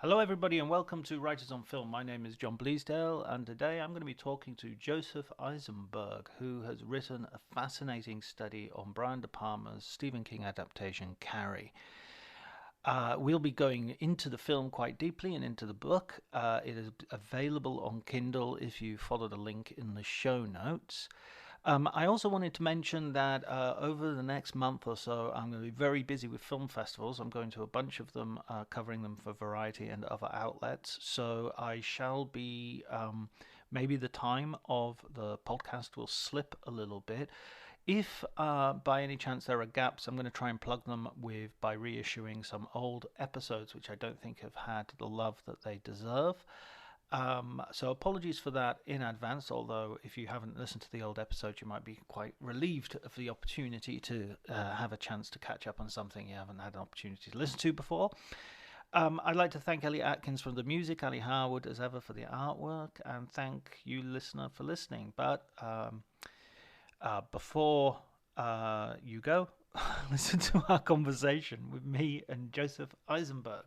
Hello, everybody, and welcome to Writers on Film. My name is John Bleasdale, and today I'm going to be talking to Joseph Aisenberg, who has written a fascinating study on Brian De Palma's Stephen King adaptation, Carrie. We'll be going into the film quite deeply and into the book. It is available on Kindle if you follow the link in the show notes. I also wanted to mention that over the next month or so, I'm going to be very busy with film festivals. I'm going to a bunch of them, covering them for Variety and other outlets. So I shall be, maybe the time of the podcast will slip a little bit. If by any chance there are gaps, I'm going to try and plug them by reissuing some old episodes, which I don't think have had the love that they deserve. So apologies for that in advance, although if you haven't listened to the old episode, you might be quite relieved of the opportunity to have a chance to catch up on something you haven't had an opportunity to listen to before. I'd like to thank Elliot Atkins for the music, Ali Howard as ever for the artwork, and thank you, listener, for listening. But before you go, listen to our conversation with me and Joseph Aisenberg.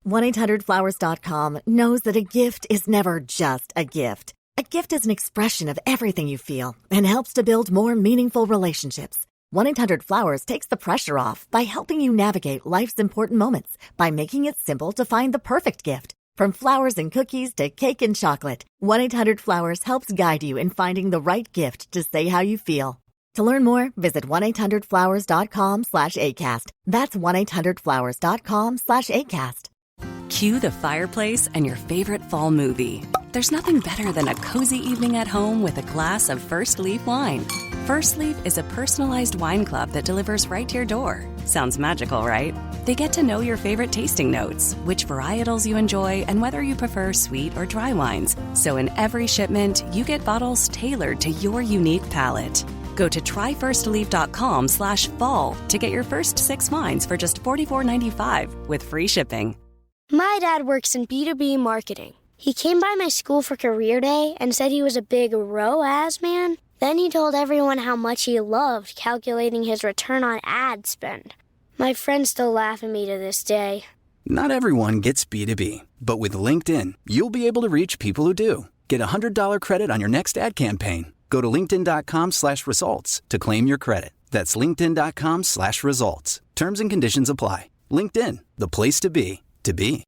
1-800-Flowers.com knows that a gift is never just a gift. A gift is an expression of everything you feel and helps to build more meaningful relationships. 1-800-Flowers takes the pressure off by helping you navigate life's important moments by making it simple to find the perfect gift. From flowers and cookies to cake and chocolate, 1-800-Flowers helps guide you in finding the right gift to say how you feel. To learn more, visit 1-800-Flowers.com/ACAST. That's 1-800-Flowers.com/ACAST. Cue the fireplace and your favorite fall movie. There's nothing better than a cozy evening at home with a glass of First Leaf wine. First Leaf is a personalized wine club that delivers right to your door. Sounds magical, right? They get to know your favorite tasting notes, which varietals you enjoy, and whether you prefer sweet or dry wines. So in every shipment, you get bottles tailored to your unique palate. Go to tryfirstleaf.com/fall to get your first 6 wines for just $44.95 with free shipping. My dad works in B2B marketing. He came by my school for career day and said he was a big ROAS man. Then he told everyone how much he loved calculating his return on ad spend. My friends still laugh at me to this day. Not everyone gets B2B, but with LinkedIn, you'll be able to reach people who do. Get $100 credit on your next ad campaign. Go to linkedin.com/results to claim your credit. That's linkedin.com/results. Terms and conditions apply. LinkedIn, the place to be, to be.